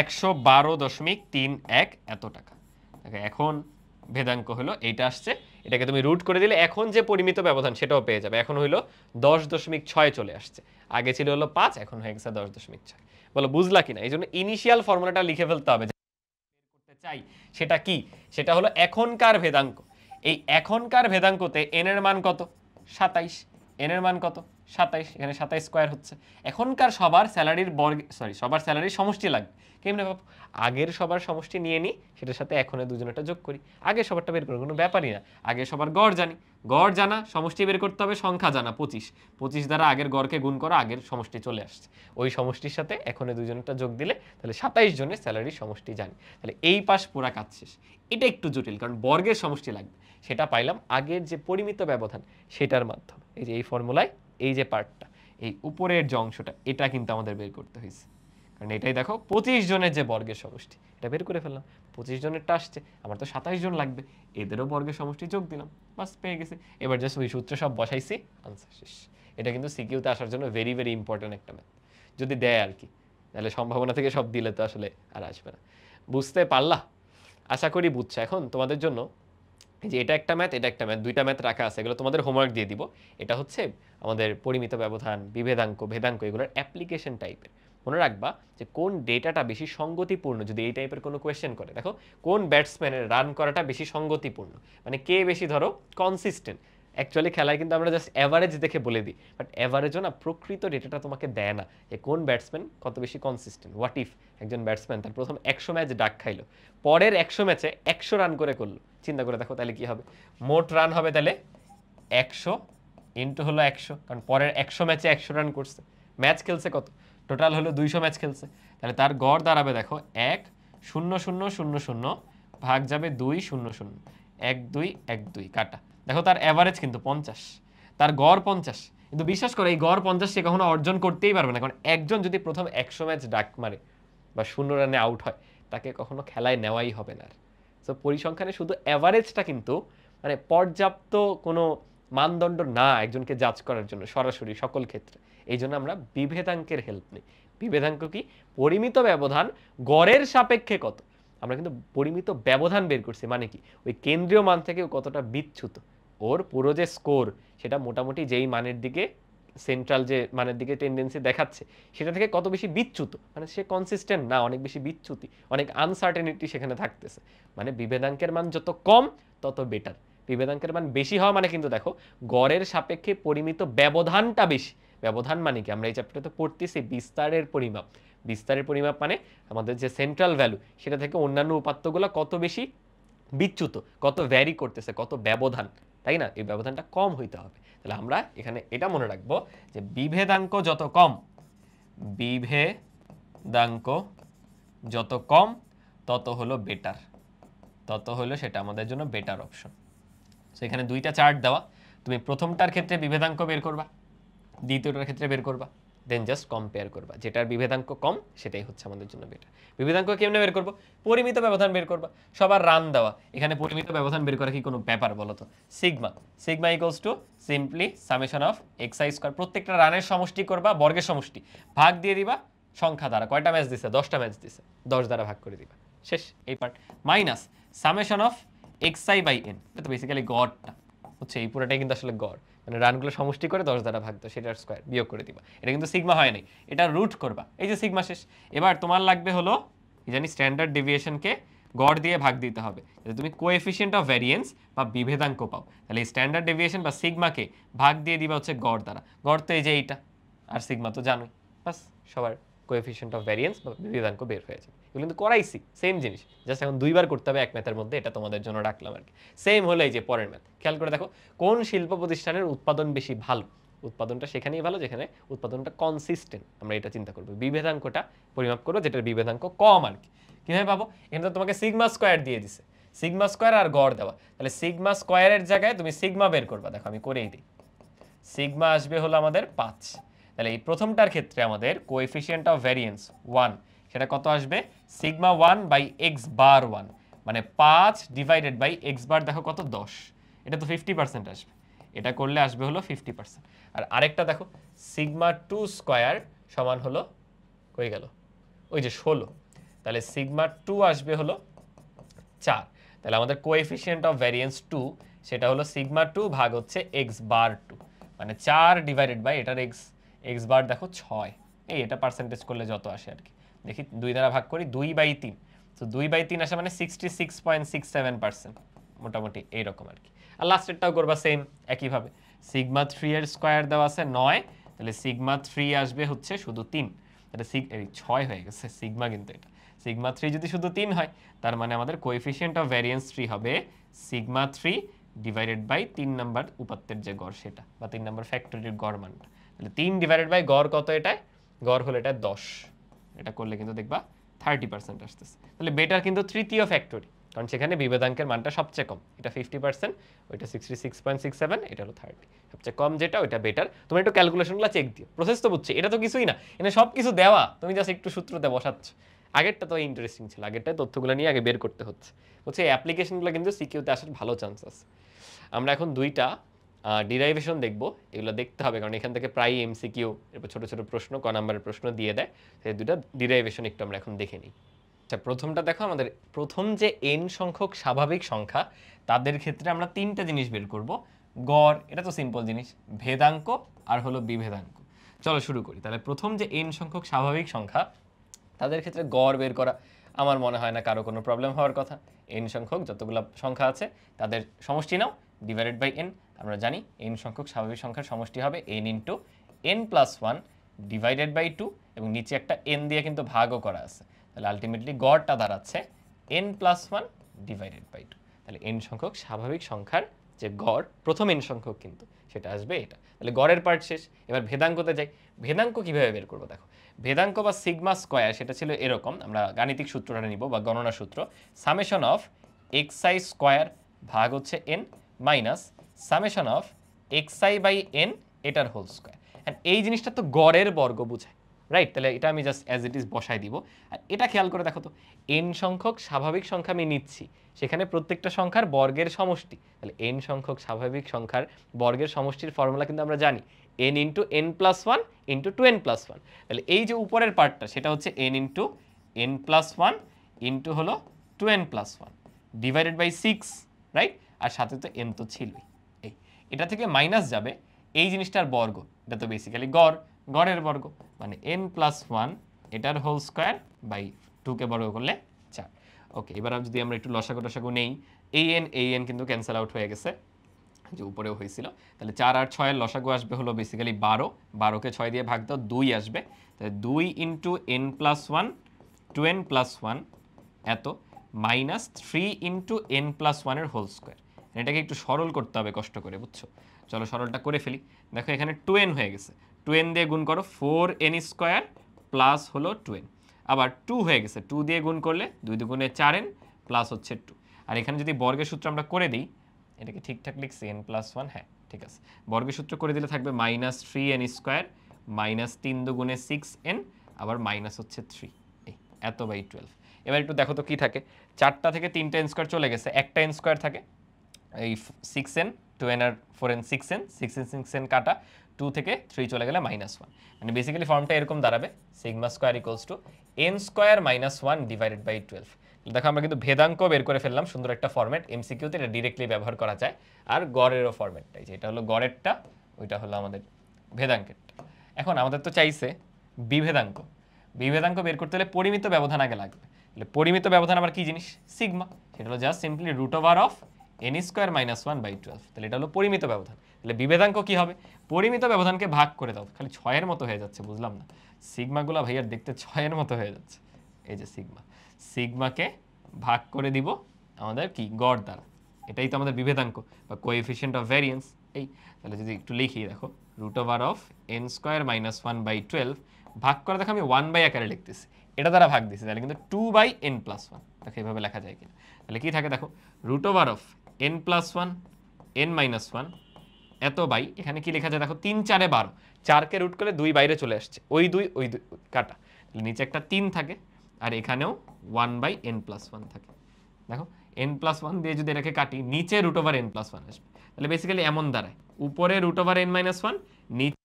112.31 এত টাকা। এখন ভেদাঙ্ক হলো এইটা আসছে, এটাকে তুমি রুট করে দিলে এখন যে পরিমিত ব্যবধান সেটাও পেয়ে যাবে। এখন হইলো 10.6 চলে আসছে, আগে ছিল হলো 5, এখন হয়ে গেছে 10.6। বলো বুঝলা কিনা? এই জন্য ইনিশিয়াল ফর্মুলাটা লিখে ফেলতে হবে, করতে চাই সেটা কি, সেটা হলো এখনকার ভেদাঙ্ক। এই এখনকার ভেদাঙ্কতে এন এর মান কত? 27। এন এর মান কত? 27, এখানে 27 স্কয়ার হচ্ছে। এখনকার সবার স্যালারির বর্গ, সরি সবার স্যালারির সমষ্টি লাগবে। কেমনে ভাব? আগের সবার সমষ্টি নিয়ে নিই, সেটার সাথে এখনের দুজনেরটা যোগ করি, আগে সবারটা বের করবো, কোনো ব্যাপারই না। আগে সবার গড় জানি, গড় জানা, সমষ্টি বের করতে হবে, সংখ্যা জানা 25, 25 দ্বারা আগের গড়কে গুণ করা, আগের সমষ্টি চলে আসছে। ওই সমষ্টির সাথে এখনের দুজনেরটা যোগ দিলে তাহলে 27 জনের স্যালারির সমষ্টি জানি। তাহলে এই পাশ পুরা কাজ শেষ। এটা একটু জটিল, কারণ বর্গের সমষ্টি লাগবে। সেটা পাইলাম আগের যে পরিমিত ব্যবধান সেটার মাধ্যমে। এই যে এই ফর্মুলায় এই যে পার্টটা, এই উপরের যে অংশটা, এটা কিন্তু আমাদের বের করতে হয়েছে, কারণ এটাই দেখো 25 জনের যে বর্গের সমষ্টি, এটা বের করে ফেললাম। 25 জনেরটা আসছে, আমার তো 27 জন লাগবে, এদেরও বর্গের সমষ্টি যোগ দিলাম, বাস পেয়ে গেছে। এবার জাস্ট ওই সূত্রে সব বসাইছি, আনসার শেষ। এটা কিন্তু সিকিউতে আসার জন্য ভেরি ভেরি ইম্পর্টেন্ট একটা ম্যাথ, যদি দেয় আর কি, তাহলে সম্ভাবনা থেকে সব দিলে তো আসলে আর আসবে না। বুঝতে পারলা? আশা করি বুঝছো। এখন তোমাদের জন্য এই যে এটা একটা ম্যাথ, এটা একটা ম্যাথ, দুইটা ম্যাথ রাখা আছে, এগুলো তোমাদের হোমওয়ার্ক দিয়ে দিব। এটা হচ্ছে আমাদের পরিমিত ব্যবধান, বিভেদাঙ্ক, ভেদাঙ্ক, এগুলোর অ্যাপ্লিকেশন টাইপের। মনে রাখবা যে কোন ডেটাটা বেশি সঙ্গতিপূর্ণ, যদি এই টাইপের কোনো কোয়েশ্চেন করে, দেখো কোন ব্যাটসম্যানের রান করাটা বেশি সঙ্গতিপূর্ণ, মানে কে বেশি ধরো কনসিস্টেন্ট। অ্যাকচুয়ালি খেলায় কিন্তু আমরা জাস্ট অ্যাভারেজ দেখে বলে দিই, বাট অ্যাভারেজও না প্রকৃত ডেটাটা তোমাকে দেয় না যে কোন ব্যাটসম্যান কত বেশি কনসিস্টেন্ট। হোয়াট ইফ একজন ব্যাটসম্যান তার প্রথম 100 ম্যাচ ডাক খাইলো, পরের 100 ম্যাচে 100 রান করে করলো, চিন্তা করে দেখো তাহলে কি হবে? মোট রান হবে তাহলে 100 ইন্টু হলো 100, কারণ পরের 100 ম্যাচে 100 রান করছে। ম্যাচ খেলছে কত? টোটাল হলো 200 ম্যাচ খেলছে, তাহলে তার গড় দাঁড়াবে দেখো 1.0000 ভাগ যাবে 2.00, 1.2 কাটা। দেখো তার অ্যাভারেজ কিন্তু 50, তার গড় 50, কিন্তু বিশ্বাস করে এই গড় 50 সে কখনো অর্জন করতেই পারবে না, কারণ একজন যদি প্রথম 100 ম্যাচ ডাক মারে বা 0 রানে আউট হয়, তাকে কখনো খেলায় নেওয়াই হবে না। তো পরিসংখ্যানে শুধু অ্যাভারেজটা কিন্তু মানে পর্যাপ্ত কোনো মানদণ্ড না একজনকে জাজ করার জন্য সরাসরি সকল ক্ষেত্রে। এই জন্য আমরা বিভেদাঙ্কের হেল্প নিই। বিভেদাঙ্ক কি? পরিমিত ব্যবধান গড়ের সাপেক্ষে কত, আমরা কিন্তু পরিমিত ব্যবধান বের করছি, মানে কি ওই কেন্দ্রীয় মান থেকে কতটা বিচ্যুত, ওর পুরো যে স্কোর সেটা মোটামুটি যেই মানের দিকে, সেন্ট্রাল যে মানের দিকে টেন্ডেন্সি দেখাচ্ছে, সেটা থেকে কত বেশি বিচ্যুত, মানে সে কনসিস্টেন্ট না, অনেক বেশি বিচ্যুতি, অনেক আনসার্টেনিটি সেখানে থাকতেছে। মানে বিভেদাঙ্কের মান যত কম তত বেটার। বিভেদাঙ্কের মান বেশি হওয়া মানে কিন্তু দেখো গড়ের সাপেক্ষে পরিমিত ব্যবধানটা বেশি। ব্যবধান মানে কি? আমরা এই চ্যাপ্টারে তো পড়তেছি বিস্তারের পরিমাপ। বিস্তারের পরিমাপ মানে আমাদের যে সেন্ট্রাল ভ্যালু সেটা থেকে অন্যান্য উপাত্তগুলো কত বেশি বিচ্যুত, কত ভ্যারি করতেছে, কত ব্যবধান, তাই না? এই ব্যবধানটা কম হইতে হবে। তাহলে আমরা এখানে এটা মনে রাখবো যে বিভেদাঙ্ক যত কম, বিভেদাঙ্ক যত কম তত হলো বেটার, তত হলো সেটা আমাদের জন্য বেটার অপশন। সো এখানে দুইটা চার্ট দেওয়া, তুমি প্রথমটার ক্ষেত্রে বিভেদাঙ্ক বের করবা, দ্বিতীয়টার ক্ষেত্রে বের করবা, দেন জাস্ট কম্পেয়ার করবা, যেটার বিভেদাঙ্ক কম সেটাই হচ্ছে আমাদের জন্য বেটার। বিভেদাঙ্ক কেমনে বের করবো? পরিমিত ব্যবধান বের করবা, সবার রান দেওয়া, এখানে পরিমিত ব্যবধান বের করা কি কোনো ব্যাপার বলো তো? Sigma, sigma equals to simply summation of X I square, প্রত্যেকটা রানের সমষ্টি করবা, বর্গের সমষ্টি, ভাগ দিয়ে দিবা সংখ্যা দ্বারা, কয়টা ম্যাচ দিছে? 10টা ম্যাচ দিছে, 10 দ্বারা ভাগ করে দিবা, শেষ এই part. Minus summation of X I by N, এটা তো বেসিক্যালি গড়টা হচ্ছে, এই পুরোটাই কিন্তু আসলে গড়, মানে রানগুলো সমষ্টি করে 10 দ্বারা ভাগ দাও, সেটার স্কয়ার বিয়োগ করে দিবা, এটা কিন্তু সিগমা হয় নাই, এটা রুট করবা, এই যে সিগমা শেষ। এবার তোমার লাগবে হলো কি জানি, স্ট্যান্ডার্ড ডেভিয়েশনকে গড় দিয়ে ভাগ দিতে হবে, যাতে তুমি কোএফিসিয়েন্ট অফ ভ্যারিয়েন্স বা বিভেদাঙ্ক পাও। তাহলে এই স্ট্যান্ডার্ড ডেভিয়েশন বা সিগমাকে ভাগ দিয়ে দিবা হচ্ছে গড় দ্বারা, গড় তো এই যে এইটা, আর সিগমা তো জানোই, বাস সবার কোএফিসিয়েন্ট অফ ভ্যারিয়েন্স বা বিভেদাঙ্ক বের হয়ে যাবে। এগুলো কিন্তু করাইছি, সেম জিনিস, জাস্ট এখন দুইবার করতে হবে এক ম্যাথের মধ্যে, এটা তোমাদের জন্য রাখলাম আর কি। সেম হলো এই যে পরের ম্যাথ, খেয়াল করে দেখো কোন শিল্প প্রতিষ্ঠানের উৎপাদন বেশি ভালো। উৎপাদনটা সেখানেই ভালো যেখানে উৎপাদনটা কনসিস্টেন্ট, আমরা এটা চিন্তা করবো। বিভেদাঙ্কটা পরিমাপ করবো যেটার বিভেদাঙ্ক কম আর কি। কিভাবে পাবো? এখানে তো তোমাকে সিগমা স্কয়ার দিয়ে দিছে, সিগমা স্কয়ার আর গড় দেওয়া, তাহলে সিগমা স্কয়ারের জায়গায় তুমি সিগমা বের করবা। দেখো আমি করেই দিই, সিগমা আসবে হলো আমাদের 5, তাহলে এই প্রথমটার ক্ষেত্রে আমাদের কোএফিসিয়েন্ট অফ ভ্যারিয়েন্স 1, সেটা কত আসবে? সিগমা 1 বাই এক্স বার 1, মানে 5 ডিভাইডেড বাই এক্স বার, দেখো কত 10, এটা তো 50% আসবে। এটা করলে আসবে হলো 50%। আর আরেকটা দেখো সিগমা 2 স্কয়ার সমান হলো কই গেল, ওই যে 16, তাহলে সিগমা 2 আসবে হলো 4। তাহলে আমাদের কোএফিসিয়েন্ট অফ ভ্যারিয়েন্স 2 সেটা হলো সিগমা 2 ভাগ হচ্ছে x বার 2, মানে 4 ডিভাইডেড বাই এটার x বার দেখো 6, এটা পার্সেন্টেজ করলে যত আসে আর কি, দেখি 2 দ্বারা ভাগ করি 2/3, তো 2/3 আসে মানে 66.67%, মোটামুটি এইরকম আর কি। আর লাস্টেরটাও করবা সেম একইভাবে, সিগমা 3 এর স্কয়ার দেওয়া আছে 9, তাহলে সিগমা 3 আসবে হচ্ছে শুধু 3, তাহলে 6 হয়ে গেছে সিগমা, কিন্তু এটা সিগমা 3 যদি শুধু 3 হয় তার মানে আমাদের কোএফিসিয়েন্ট অফ ভ্যারিয়েন্স 3 হবে সিগমা 3 ডিভাইডেড বাই 3 নাম্বার উপাত্তের যে গড় সেটা, বা 3 নাম্বার ফ্যাক্টরির গড় মানটা। তাহলে 3 ডিভাইডেড বাই গড় কত, এটায় গড় হলো এটা 10, এটা করলে কিন্তু দেখবা 30% আসতেছে। তাহলে বেটার কিন্তু তৃতীয় ফ্যাক্টরি, কারণ সেখানে বিভেদাঙ্কের মানটা সবচেয়ে কম, এটা 50%, ওইটা 66.67, এটা হলো 30, সবচেয়ে কম যেটা ওইটা বেটার। তুমি একটু ক্যালকুলেশনগুলো চেক দিও, প্রসেস তো বুঝছি, এটা তো কিছুই না, এখানে সব কিছু দেওয়া, তুমি জাস্ট একটু সূত্রতে বসাচ্ছ। আগেরটা তো ইন্টারেস্টিং ছিল, আগেরটায় তথ্যগুলো নিয়ে আগে বের করতে হচ্ছে, হচ্ছে এই অ্যাপ্লিকেশনগুলো কিন্তু সিকিউতে আসার ভালো চান্স আছে। আমরা এখন দুইটা ডিরাইভেশন দেখব, এগুলো দেখতে হবে কারণ এখান থেকে প্রায় এমসিকিউ, এরপর ছোট ছোট প্রশ্ন, ক নাম্বারের প্রশ্ন দিয়ে দেয়, সেই দুইটা ডিরাইভেশন একটু আমরা এখন দেখে নিই। আচ্ছা, প্রথমটা দেখো, আমাদের প্রথম যে n সংখ্যক স্বাভাবিক সংখ্যা তাদের ক্ষেত্রে আমরা তিনটা জিনিস বের করব, গড়, এটা তো সিম্পল জিনিস, ভেদাঙ্ক আর হলো বিভেদাঙ্ক। চলো শুরু করি। তাহলে প্রথম যে n সংখ্যক স্বাভাবিক সংখ্যা তাদের ক্ষেত্রে গড় বের করা আমার মনে হয় না কারো কোনো প্রবলেম হওয়ার কথা। n সংখ্যক যতগুলো সংখ্যা আছে তাদের সমষ্টি নাও ডিভাইডেড বাই n, আমরা জানি n সংখ্যক স্বাভাবিক সংখ্যার সমষ্টি হবে n into n plus 1 divided by 2, এবং নিচে একটা n দিয়ে কিন্তু ভাগও করা আছে, তাহলে আলটিমেটলি গড়টা দাঁড়াচ্ছে n প্লাস 1 ডিভাইডেড বাই 2। তাহলে n সংখ্যক স্বাভাবিক সংখ্যার যে গড়, প্রথম n সংখ্যক কিন্তু সেটা আসবে এটা। তাহলে গড়ের পার্ট শেষ, এবার ভেদাঙ্কতে যাই। ভেদাঙ্ক কিভাবে বের করবো দেখো, ভেদাঙ্ক বা সিগমা স্কয়ার সেটা ছিল এরকম, আমরা গাণিতিক সূত্রটা নিব বা গণনা সূত্র, সামেশন অফ xi স্কয়ার ভাগ হচ্ছে n minus summation of xi by n এটার হোল স্কয়ার। এন্ড এই জিনিসটা তো গড়ের বর্গ বোঝায়, রাইট? তাহলে এটা আমি জাস্ট অ্যাজ ইট ইজ বসাই দিব। আর এটা খেয়াল করে দেখো তো, n সংখ্যক স্বাভাবিক সংখ্যা আমি নিচ্ছি, সেখানে প্রত্যেকটা সংখ্যার বর্গের সমষ্টি, তাহলে n সংখ্যক স্বাভাবিক সংখ্যার বর্গের সমষ্টির ফর্মুলা কিন্তু আমরা জানি n into n plus 1 into 2n plus 1। তাহলে এই যে উপরের পার্টটা সেটা হচ্ছে n into n plus 1 into হলো 2n plus 1 divided by 6, right? আর সাথে তো n তো ছিলই, এটা থেকে মাইনাস যাবে এই জিনিসটার বর্গ, এটা তো বেসিক্যালি গড়, গড়ের বর্গ মানে n প্লাস 1 এটার হোল স্কয়ার বাই 2কে বর্গ করলে 4। ওকে, এবার যদি আমরা একটু লসাগু টসাগু নেই, এই n কিন্তু ক্যান্সেল আউট হয়ে গেছে, যে উপরেও হয়েছিল। তাহলে 4 আর 6 এর লসাগু আসবে হলো বেসিক্যালি 12, 12কে 6 দিয়ে ভাগ দাও 2 আসবে, তাহলে 2 into n plus 1 2n plus 1 এত মাইনাস 3 ইন্টু n প্লাস 1 এর হোল স্কয়ার। এটাকে একটু সরল করতে হবে কষ্ট করে, বুঝছো? চলো সরলটা করে ফেলি। দেখো এখানে 2n হয়ে গেছে, 2n দিয়ে গুণ করো 4n স্কয়ার প্লাস হলো 2n, আবার 2 হয়ে গেছে, 2 দিয়ে গুণ করলে 2 দুগুণে 4n প্লাস হচ্ছে 2। আর এখানে যদি বর্গের সূত্র আমরা করে দিই, এটাকে ঠিকঠাক লিখছি n প্লাস 1, হ্যাঁ ঠিক আছে, বর্গের সূত্র করে দিলে থাকবে মাইনাস 3n স্কয়ার মাইনাস 3 দুগুণে 6n আবার মাইনাস হচ্ছে 3, এই এত বাই 12। এবার একটু দেখো তো কি থাকে, 4টা থেকে 3টা n স্কয়ার চলে গেছে, একটা n স্কয়ার থাকে, এই 6n 2n আর 4n 6n 6n 6n কাটা, 2 থেকে 3 চলে গেলে -1, মানে বেসিক্যালি ফর্মটা এরকম দাঁড়াবে sigma square equals to n square minus 1 divided by 12। দেখো আমরা কিন্তু ভেদাঙ্ক বের করে ফেললাম, সুন্দর একটা ফরম্যাট, এমসিকিউতে এটা ডিরেক্টলি ব্যবহার করা যায়। আর গড়েরও ফরম্যাটটাই, যে এটা হলো গড়েরটা, ওইটা হলো আমাদের ভেদাঙ্কেরটা। এখন আমাদের তো চাইছে বিভেদাঙ্ক, বিভেদাঙ্ক বের করতে হলে পরিমিত ব্যবধান আগে লাগবে। তাহলে পরিমিত ব্যবধান আবার কি জিনিস? সিগমা, সেটা হলো just simply root over of n square minus 1 by 12। তাহলে এটা হলো পরিমিত ব্যবধান। তাহলে বিভেদাঙ্ক কি হবে? পরিমিত ব্যবধানকে ভাগ করে দাও, খালি 6 এর মতো হয়ে যাচ্ছে, বুঝলাম না, সিগমাগুলো ভাইয়ার দেখতে 6 এর মতো হয়ে যাচ্ছে, এই যে সিগমা, সিগমাকে ভাগ করে দিব আমাদের কি গড় দ্বারা, এটাই তো আমাদের বিভেদাঙ্ক বা কোএফিসিয়েন্ট অফ ভ্যারিয়েন্স। এই তাহলে যদি একটু লিখি, দেখো root over of n square minus 1 by 12 ভাগ করে, দেখো আমি 1 বাই আকারে লিখতেছি, এটা দ্বারা ভাগ দিচ্ছি, তাহলে কিন্তু 2 বাই n প্লাস 1, দেখো এইভাবে লেখা যায় কিনা। তাহলে কি থাকে দেখো, root over of n plus 1 n minus 1 এত বাই, এখানে কি লেখা যায় দেখো 3 4 এ 12, 4কে রুট করলে 2 বাইরে চলে আসছে, ওই 2 কাটা, তাহলে নিচে একটা 3 থাকে, আর এখানেও 1 বাই n প্লাস 1 থাকে। দেখো n প্লাস 1 দিয়ে যদি এটাকে কাটি, নিচে রুট ওভার n প্লাস 1 আসবে, তাহলে বেসিক্যালি এমন দাঁড়ায়, উপরে √n-1, নিচে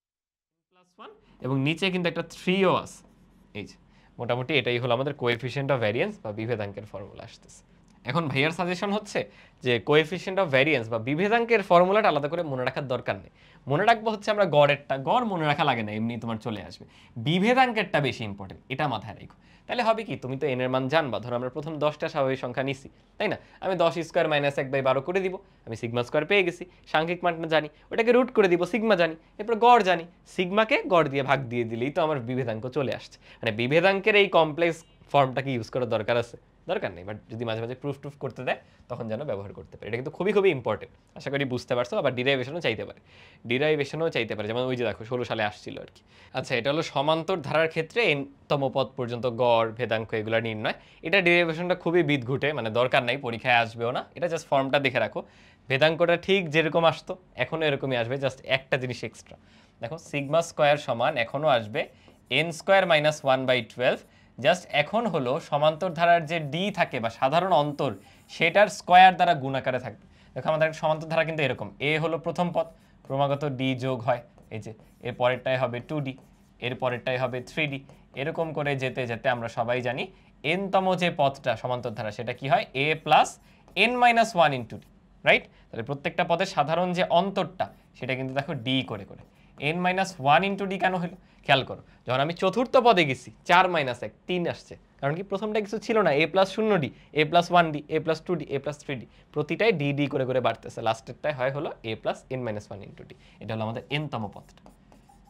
+1, এবং নিচে কিন্তু একটা 3ও আছে। এই যে মোটামুটি এটাই হলো আমাদের কোএফিসিয়েন্ট অফ ভ্যারিয়েন্স বা বিভেদাঙ্কের ফর্মুলা আসতেছে। এখন ভাইয়ার সাজেশন হচ্ছে যে কোএফিসিয়েন্ট অফ ভ্যারিয়েন্স বা বিভেদাঙ্কের ফর্মুলাটা আলাদা করে মনে রাখার দরকার নেই। মনে রাখবো হচ্ছে আমরা গড়েরটা, গড় মনে রাখা লাগে না, এমনি তোমার চলে আসবে। বিভেদাঙ্কেরটা বেশি ইম্পর্টেন্ট, এটা মাথায় রাখো। তাহলে হবে কি, তুমি তো এন এর মান জানবা, ধরো আমরা প্রথম 10টা স্বাভাবিক সংখ্যা নিছি, তাই না? আমি 10² - 1/12 করে দিব, আমি সিগমা স্কোয়ার পেয়ে গেছি, সাংখ্যিক মানটা জানি, ওটাকে রুট করে দিব, সিগমা জানি, এরপর গড় জানি, সিগমাকে গড় দিয়ে ভাগ দিয়ে দিলেই তো আমার বিভেদাঙ্ক চলে আসছে। মানে বিভেদাঙ্কের এই কমপ্লেক্স ফর্মটা কি ইউজ করার দরকার আছে? দরকার নেই, বাট যদি মাঝে মাঝে প্রুফ টুফ করতে দেয় তখন যেন ব্যবহার করতে পারে। এটা কিন্তু খুবই খুবই ইম্পর্টেন্ট, আশা করি বুঝতে পারছো। আবার ডিরাইভেশনও চাইতে পারে, যেমন ওই যে দেখো 16 সালে আসছিল আর কি। আচ্ছা, এটা হলো সমান্তর ধারার ক্ষেত্রে এনতম পদ পর্যন্ত গড়, ভেদাঙ্ক এগুলো নির্ণয়। এটা ডেরিভেশনটা খুবই বিদঘুটে, মানে দরকার নাই, পরীক্ষায় আসবেও না, এটা জাস্ট ফর্মটা দেখে রাখো। ভেদাঙ্কটা ঠিক যেরকম আসতো এখনও এরকমই আসবে, জাস্ট একটা জিনিস এক্সট্রা। দেখো সিগমা স্কোয়ার সমান এখনও আসবে n² - 1/12, জাস্ট এখন হলো সমান্তর ধারার যে ডি থাকে বা সাধারণ অন্তর, সেটার স্কোয়ার দ্বারা গুণ আকারে থাকবে। দেখো আমাদের সমান্তর ধারা কিন্তু এরকম, এ হলো প্রথম পদ, ক্রমাগত ডি যোগ হয়, এই যে এর পরেরটাই হবে 2d, এর পরেরটাই হবে 3d, এরকম করে যেতে যেতে আমরা সবাই জানি এনতম যে পদটা সমান্তর ধারা সেটা কি হয়, a + n-1 × d, রাইট? তাহলে প্রত্যেকটা পদের সাধারণ যে অন্তরটা সেটা কিন্তু দেখো d করে করে n-1 × d কেন হলো খেয়াল করো। যখন আমি চতুর্থ পদে গেছি 4 - 1 3 আসছে, কারণ কি প্রথমটা কিছু ছিল না, a + 0d, a + 1d, a + 2d, a + 3d, প্রতিটাই d d করে করে বাড়তেছে, লাস্টেরটাই হয় হলো a + n-1 × d। এটা হলো আমাদের nতম পদটা,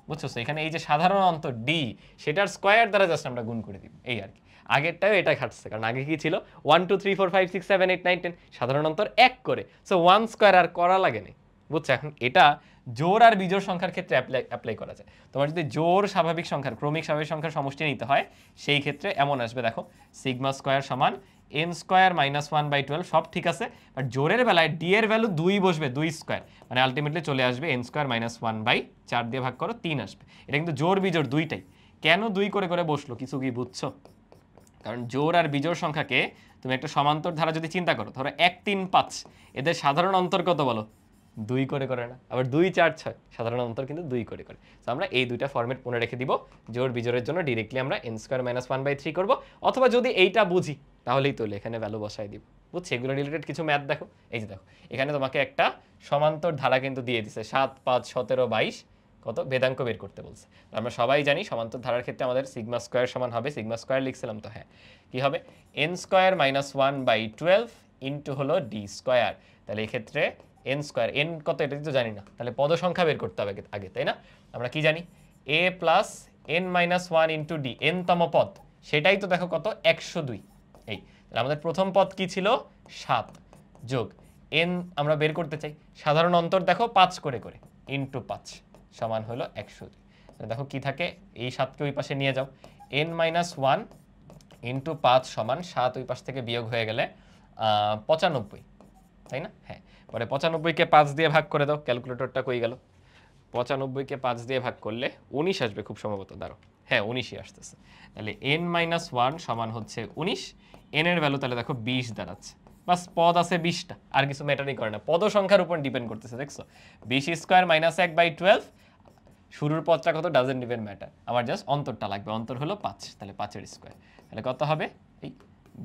বুঝছো? এখানে এই যে সাধারণ অন্তর d, সেটার স্কোয়ার দ্বারা জাস্ট আমরা গুণ করে দিব, এই আর কি। আগেরটাও এটা খাটছে, কারণ আগে কি ছিল 1 2 3 4 5 6 7 8 9 10, সাধারণ অন্তর 1 করে, সো 1² আর করা লাগে না, বুঝছো? এখন এটা জোড় আর বিজোড় সংখ্যার ক্ষেত্রে অ্যাপ্লাই করা যায়। তোমার যদি জোড় স্বাভাবিক সংখ্যার, ক্রমিক স্বাভাবিক সংখ্যার সমষ্টি নিতে হয়, সেই ক্ষেত্রে এমন আসবে, দেখো সিগমা স্কোয়ার সমান n² - 1/12, সব ঠিক আছে, বাট জোড়ের বেলায় d এর ভ্যালু 2 বসবে, 2² মানে আলটিমেটলি চলে আসবে n² - 1/4 দিয়ে ভাগ করো 3 আসবে। এটা কিন্তু জোড় বিজোড় দুইটাই। কেন 2 করে করে বসলো কিছু কি বুঝছো? কারণ জোড় আর বিজোড় সংখ্যাকে তুমি একটা সমান্তর ধারা যদি চিন্তা করো, ধরো 1 3 5, এদের সাধারণ অন্তর কত বলো? 2 করে করে না, আবার 2 4 6, সাধারণ অন্তর কিন্তু 2 করে করে। তো আমরা এই দুইটা ফরম্যাট মনে রেখে দিব। জোড় বিজোড়ের জন্য ডিরেক্টলি আমরা n² - 1/3 করব, অথবা যদি এইটা বুঝি তাহলেই তো এখানে ভ্যালু বসাই দিব, বুঝছি? এগুলো রিলেটেড কিছু ম্যাথ দেখো, এই যে দেখো এখানে তোমাকে একটা সমান্তর ধারা কিন্তু দিয়ে দিছে 7 5 17 22, কত ভেদাঙ্ক বের করতে বলছে। আমরা সবাই জানি সমান্তর ধারার ক্ষেত্রে আমাদের সিগমা স্কোয়ার সমান হবে, সিগমা স্কোয়ার লিখছিলাম তো, হ্যাঁ কি হবে, n² - 1/12 ইন্টু হলো d²। তাহলে এই ক্ষেত্রে n², n কত এটা তো জানি না, তাহলে পদ সংখ্যা বের করতে হবে আগে, তাই না? আমরা কি জানি a + n-1 × d, nতম পদ, সেটাই তো দেখো কত 102। এই তাহলে আমাদের প্রথম পদ কি ছিল 7 যোগ n, আমরা বের করতে চাই সাধারণ অন্তর, দেখো 5 করে করে ইন্টু 5 সমান হলো 102। দেখো কি থাকে, এই 7কে ওই পাশে নিয়ে যাও, n-1 ইন্টু 5 সমান 7, ওই পাশ থেকে বিয়োগ হয়ে গেলে 95, তাই না? হ্যাঁ, পরে 95কে 5 দিয়ে ভাগ করে দাও, ক্যালকুলেটরটা কই গেল, 95কে 5 দিয়ে ভাগ করলে 19 আসবে খুব সম্ভবত, দাঁড়ো, হ্যাঁ 19ই আসতেছে। তাহলে n-1 সমান হচ্ছে 19, n এর ভ্যালু তাহলে দেখো 20 দাঁড়াচ্ছে, বাস পদ আছে 20টা, আর কিছু ম্যাটারই করে না, পদ সংখ্যার উপর ডিপেন্ড করতেছে, দেখছো 20² - 1/12, শুরুর পদটা কত ডাজেন্ট ইভেন ম্যাটার, আমার জাস্ট অন্তরটা লাগবে, অন্তর হলো 5, তাহলে 5-এর স্কোয়ার, তাহলে কত হবে এই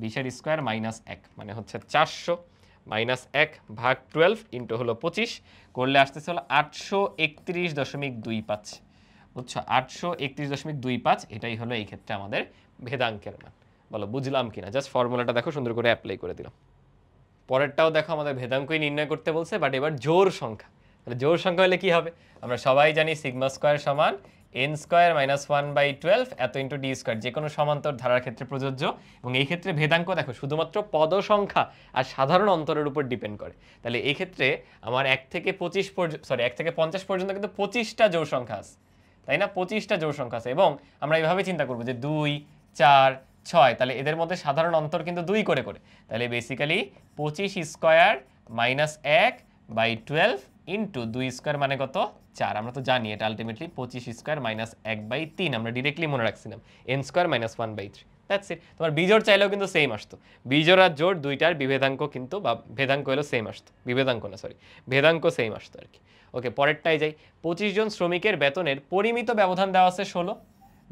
20-এর স্কোয়ার - 1 মানে হচ্ছে 400 - 1 ভাগ 12 ইন্টু হলো 25 করলে আসতেছে হলো 831.25, বুঝছো? 831.25, এটাই হলো এই ক্ষেত্রে আমাদের ভেদাঙ্কের মান। বলো বুঝলাম কিনা? জাস্ট ফর্মুলাটা দেখো সুন্দর করে অ্যাপ্লাই করে দিলাম। পরেরটাও দেখো আমাদের ভেদাঙ্কই নির্ণয় করতে বলছে, বাট এবার জোড় সংখ্যা। তাহলে জোড় সংখ্যা হলে কি হবে? আমরা সবাই জানি সিগমা স্কোয়ার সমান n² - 1/12 এত ইন্টু d², যে কোনো সমান্তর ধারার ক্ষেত্রে প্রযোজ্য, এবং এই ক্ষেত্রে ভেদাঙ্ক দেখো শুধুমাত্র পদ সংখ্যা আর সাধারণ অন্তরের উপর ডিপেন্ড করে। তাহলে এই ক্ষেত্রে আমার 1 থেকে 50 পর্যন্ত কিন্তু 25টা জোড় সংখ্যা আছে, তাই না? 25টা জোড় সংখ্যা আছে, এবং আমরা এইভাবে চিন্তা করবো যে 2 4 6, তাহলে এদের মধ্যে সাধারণ অন্তর কিন্তু 2 করে করে, তাহলে বেসিক্যালি 25² - 1/12 ইন্টু 2² মানে কত 4, আমরা তো জানি এটা আলটিমেটলি 25² - 1/3, আমরা ডিরেক্টলি মনে রাখছিলাম n² - 1/3, দ্যাটস ইট। তোমার বিজোড় চাইলেও কিন্তু সেম আসতো, বিজোড় আর জোড় দুইটার বিভেদাঙ্ক কিন্তু বা ভেদাঙ্ক হলো সেম আসতো, বিভেদাঙ্ক না সরি ভেদাঙ্ক সেম আসতো আর কি। ওকে, পরেরটাই যাই। 25 জন শ্রমিকের বেতনের পরিমিত ব্যবধান দেওয়া আছে 16,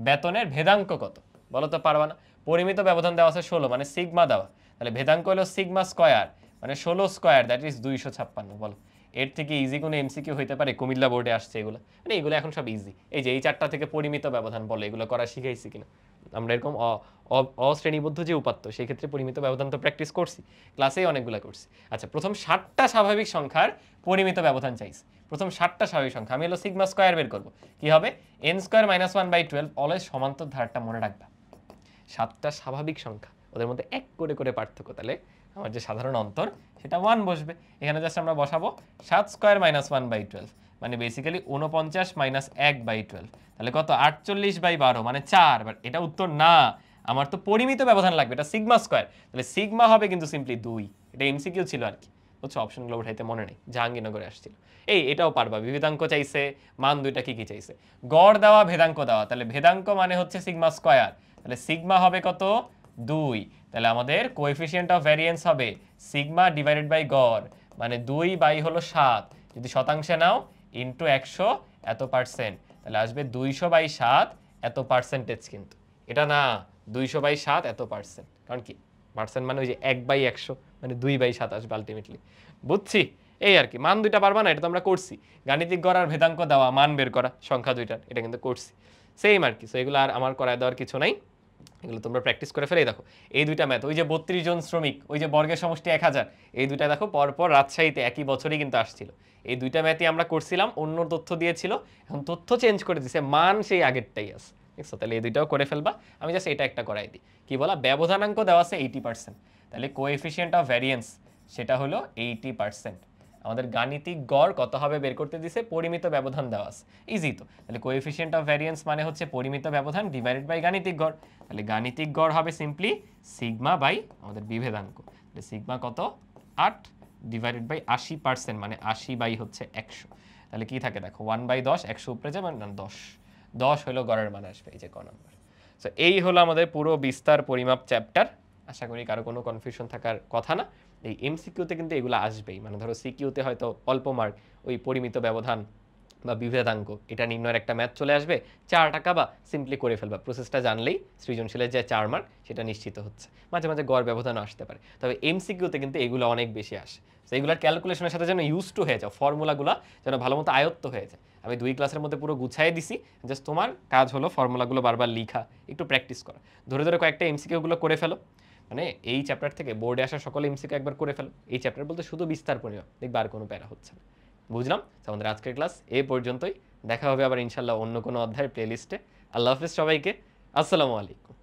বেতনের ভেদাঙ্ক কত বলো তো? পারবা না। পরিমিত ব্যবধান দেওয়া আছে 16 মানে সিগমা দেওয়া, তাহলে ভেদাঙ্ক হলো সিগমা স্কয়ার মানে 16 স্কয়ার দ্যাট ইজ 256। বলো এর থেকে ইজি কোনো এমসিকিউ হইতে পারে? কুমিল্লা বোর্ডে আসছে এগুলো, মানে এগুলো এখন সব ইজি। এই যে এই চারটা থেকে পরিমিত ব্যবধান বলো, এগুলো করা শিখাইছি কিনা আমরা? এরকম অশ্রেণীবদ্ধ যে উপাত্ত সেই ক্ষেত্রে পরিমিত ব্যবধান তো প্র্যাকটিস করছি, ক্লাসেই অনেকগুলো করছি। আচ্ছা, প্রথম 60টা স্বাভাবিক সংখ্যার পরিমিত ব্যবধান চাইছি। প্রথম 60টা স্বাভাবিক সংখ্যা আমি হলো সিগমা স্কয়ার বের করবো। কি হবে? n square minus 1/12। অলওয়েজ সমান্তর ধারটা মনে রাখবা। 7টা স্বাভাবিক সংখ্যা, ওদের মধ্যে এক করে করে পার্থক্য, তাহলে আমার যে সাধারণ অন্তর সেটা 1 বসবে। এখানে জাস্ট আমরা বসাবো 7 স্কয়ার মাইনাস 1/12 মানে বেসিক্যালি 49 মাইনাস 1/12, তাহলে কত? 48/12 মানে 4। বাট এটা উত্তর না, আমার তো পরিমিত ব্যবধান লাগবে, এটা সিগমা স্কয়ার, তাহলে সিগমা হবে কিন্তু সিম্পলি 2। এটা এমসিকিউ ছিল আর কি, বুঝছো? অপশনগুলো উঠাইতে মনে নেই, জাহাঙ্গীরনগরে আসছিল। এটাও পারবা। বিভেদাঙ্ক চাইছে, মান দুইটা কি কি চাইছে? গড় দেওয়া, ভেদাঙ্ক দেওয়া, তাহলে ভেদাঙ্ক মানে হচ্ছে সিগমা স্কয়ার, তাহলে সিগমা হবে কত? 2। তাহলে আমাদের কোএফিসিয়েন্ট অফ ভ্যারিয়েন্স হবে সিগমা ডিভাইডেড বাই গড়, মানে 2 বাই হলো 7, যদি শতাংশে নাও ইন্টু 100 এত পার্সেন্ট, তাহলে আসবে 200/7 এত পার্সেন্টেজ। কিন্তু এটা না, 200/7 এত পার্সেন্ট, কারণ কি পার্সেন্ট মানে ওই যে 1/100 মানে 2/7 আসবে আলটিমেটলি, বুঝছি? এই আর কি। মান দুইটা পারবা না, এটা তো আমরা করছি। গাণিতিক গড় আর ভেদাঙ্ক দেওয়া, মান বের করা সংখ্যা দুইটার, এটা কিন্তু করছি সেম আর কি। সো এগুলো আর আমার করায় দেওয়ার কিছু নাই, এগুলো তোমরা প্র্যাকটিস করে ফেলেই। দেখো এই দুইটা ম্যাথ, ওই যে 32 জন শ্রমিক, ওই যে বর্গের সমষ্টি 1000, এই দুইটা দেখো পরপর রাজশাহীতে একই বছরই কিন্তু আসছিল। এই দুইটা ম্যাথই আমরা করছিলাম, অন্য তথ্য দিয়েছিল, এখন তথ্য চেঞ্জ করে দিছে, মান সেই আগেরটাই আছে, দেখছো? তাহলে এই দুইটাও করে ফেলবা। আমি জাস্ট এটা একটা করাই দিই। কি বলা? ব্যবধানাঙ্ক দেওয়া আছে 80%, তাহলে কোএফিসিয়েন্ট অফ ভ্যারিয়েন্স সেটা হলো 80%। আমাদের গাণিতিক গড় কত হবে বের করতে দিছে, পরিমিত ব্যবধান দেওয়া আছে, ইজি তো। তাহলে কোএফিসিয়েন্ট অফ ভ্যারিয়েন্স মানে হচ্ছে পরিমিত ব্যবধান ডিভাইডেড বাই গাণিতিক গড়, তাহলে গাণিতিক গড় হবে সিম্পলি সিগমা বাই আমাদের বিভেদাঙ্ক। তাহলে সিগমা কত? 8 ডিভাইডেড বাই 80% মানে 80 বাই হচ্ছে 100, তাহলে কি থাকে দেখো 1/10, 100 উপরে যাবে না 10, 10 হলো গড়ের মান আসবে, এই যে ক নাম্বার। সো এই হলো আমাদের পুরো বিস্তার পরিমাপ চ্যাপ্টার। আশা করি কারো কোনো কনফিউশন থাকার কথা না। এই এমসিকিউতে কিন্তু এগুলো আসবেই, মানে ধরো সিকিউতে হয়তো অল্প মার্ক ওই পরিমিত ব্যবধান বা বিভেদাঙ্ক এটা নির্ণয়ের একটা ম্যাথ চলে আসবে, 4 টাকা বা সিম্পলি করে ফেলবা, প্রসেসটা জানলেই সৃজনশীলের যে 4 মার্ক সেটা নিশ্চিত হচ্ছে। মাঝে মাঝে গড় ব্যবধানও আসতে পারে, তবে এমসিকিউতে কিন্তু এগুলো অনেক বেশি আসে। তো এগুলোর ক্যালকুলেশনের সাথে যেন ইউজ টু হয়ে যাও, ফর্মুলাগুলো যেন ভালো মতো আয়ত্ত হয়ে যায়। আমি 2 ক্লাসের মধ্যে পুরো গুছাই দিছি, জাস্ট তোমার কাজ হলো ফর্মুলাগুলো বারবার লিখা, একটু প্র্যাকটিস করা, ধরে ধরে কয়েকটা এমসিকিউগুলো করে ফেলো। মানে এই চ্যাপ্টার থেকে বোর্ডে আসা সকল এমসিকিউ একবার করে ফেলো। এই চ্যাপ্টার বলতে শুধু বিস্তার পরিমাপ, দেখবে আর কোনো প্যারা হচ্ছে না। বুঝলাম? আমাদের আজকের ক্লাস এই পর্যন্তই, দেখা হবে আবার ইনশাল্লাহ অন্য কোনো অধ্যায়ের প্লেলিস্টে। আল্লাহ হাফিজ সবাইকে, আসসালামু আলাইকুম।